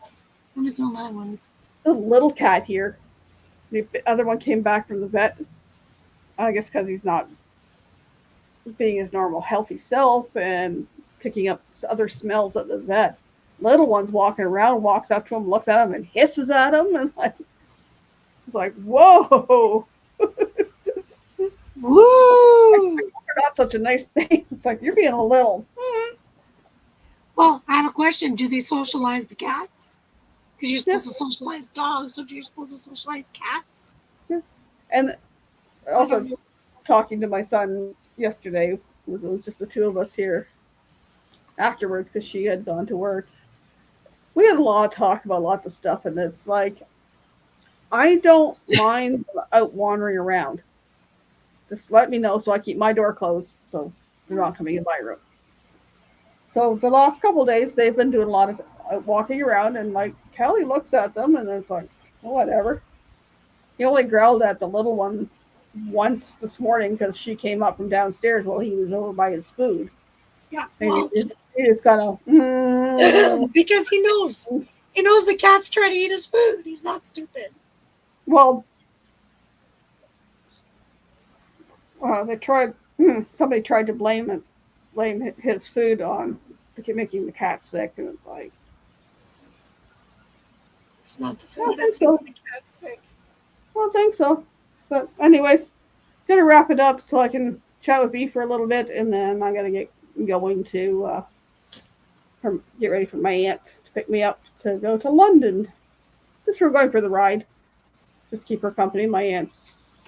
[SPEAKER 2] Let me smell that one.
[SPEAKER 1] The little cat here. The other one came back from the vet. I guess because he's not being his normal healthy self and picking up other smells at the vet. Little one's walking around, walks up to him, looks at him, and hisses at him, and it's like, whoa!
[SPEAKER 2] Woo!
[SPEAKER 1] Not such a nice thing. It's like you're being a little.
[SPEAKER 2] Well, I have a question. Do they socialize the cats? Because you're supposed to socialize dogs, so you're supposed to socialize cats?
[SPEAKER 1] And also, talking to my son yesterday, it was just the two of us here afterwards because she had gone to work. We had a lot of talk about lots of stuff, and it's like, I don't mind out wandering around. Just let me know so I keep my door closed so they're not coming in my room. So the last couple of days, they've been doing a lot of walking around, and like Callie looks at them, and it's like, well, whatever. He only growled at the little one once this morning because she came up from downstairs while he was over by his food.
[SPEAKER 2] Yeah.
[SPEAKER 1] And
[SPEAKER 2] Well,
[SPEAKER 1] he just kind of,
[SPEAKER 2] because he knows. He knows the cat's trying to eat his food. He's not stupid.
[SPEAKER 1] well, somebody tried to blame his food on making the cat sick, and it's like,
[SPEAKER 2] It's not the
[SPEAKER 1] I
[SPEAKER 2] food
[SPEAKER 1] think
[SPEAKER 2] that's
[SPEAKER 1] so.
[SPEAKER 2] making the cat sick.
[SPEAKER 1] I don't think so. But anyways, gonna wrap it up so I can chat with B for a little bit, and then I'm gonna get going to get ready for my aunt to pick me up to go to London. Just we're going for the ride. Just keep her company. My aunt's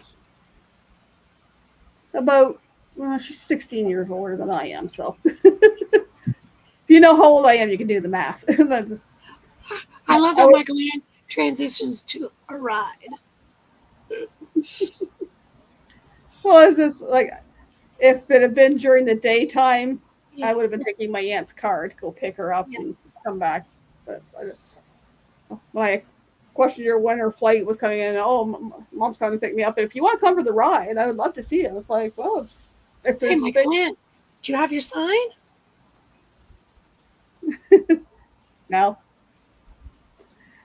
[SPEAKER 1] about she's 16 years older than I am, so if you know how old I am, you can do the math.
[SPEAKER 2] I love that Michael Ann transitions to a ride.
[SPEAKER 1] Well, it's just like if it had been during the daytime,
[SPEAKER 2] Yeah.
[SPEAKER 1] I would have been taking my aunt's car to go pick her up and come back. But when I questioned her when her flight was coming in, mom's coming to pick me up. If you want to come for the ride, I would love to see you. It's like, well, if
[SPEAKER 2] Hey,
[SPEAKER 1] there's
[SPEAKER 2] Michael Ann, do you have your sign?
[SPEAKER 1] no.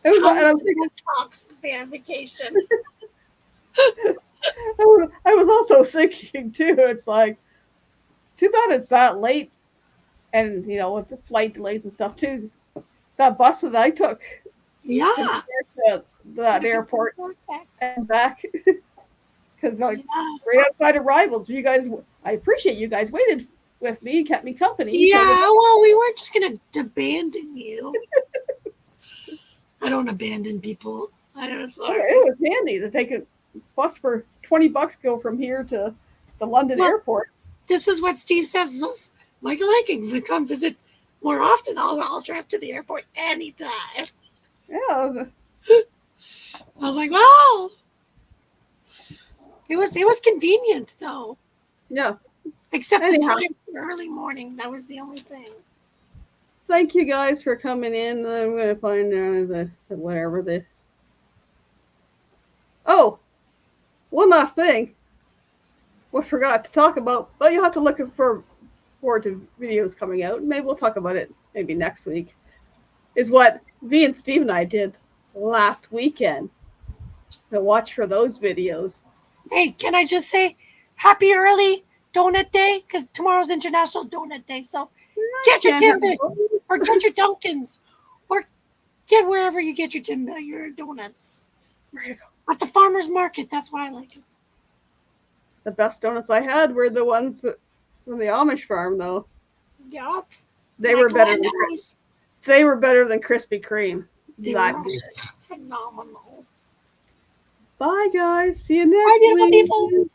[SPEAKER 1] It was, and I was thinking,
[SPEAKER 2] Talks van vacation.
[SPEAKER 1] I was also thinking too. It's like, too bad it's that late, and with the flight delays and stuff too. that bus that I took
[SPEAKER 2] Yeah.
[SPEAKER 1] to that airport and back. Because like
[SPEAKER 2] Yeah.
[SPEAKER 1] right outside of Rivals, you guys, I appreciate you guys waited with me, kept me company.
[SPEAKER 2] Yeah,
[SPEAKER 1] So
[SPEAKER 2] well, we weren't just gonna abandon you. I don't abandon people. I don't.
[SPEAKER 1] it was handy to take a bus for $20, go from here to the London
[SPEAKER 2] Well,
[SPEAKER 1] airport.
[SPEAKER 2] This is what Steve says. Is, Michael, I can come visit more often. I'll drive to the airport anytime.
[SPEAKER 1] Yeah,
[SPEAKER 2] I was like, well, it was convenient though,
[SPEAKER 1] yeah.
[SPEAKER 2] except
[SPEAKER 1] Anyhow.
[SPEAKER 2] the time for early morning. That was the only thing.
[SPEAKER 1] Thank you guys for coming in. I'm gonna find the whatever the. Oh, one last thing. We forgot to talk about. Well, you'll have to look forward to videos coming out. Maybe we'll talk about it maybe next week. Is what V and Steve and I did last weekend. So watch for those videos.
[SPEAKER 2] Hey, can I just say, happy early donut day? Because tomorrow's International Donut Day. So get your
[SPEAKER 1] Can't have
[SPEAKER 2] Timbits or get your Dunkins or get wherever you get your donuts.
[SPEAKER 1] Where to go?
[SPEAKER 2] At the farmer's market. That's why I like it.
[SPEAKER 1] The best donuts I had were the ones from the Amish farm, though.
[SPEAKER 2] Yup.
[SPEAKER 1] They were better. They were better than Krispy Kreme.
[SPEAKER 2] They
[SPEAKER 1] That
[SPEAKER 2] were
[SPEAKER 1] good.
[SPEAKER 2] phenomenal.
[SPEAKER 1] Bye, guys. See you next
[SPEAKER 2] Bye, beautiful
[SPEAKER 1] week.
[SPEAKER 2] people.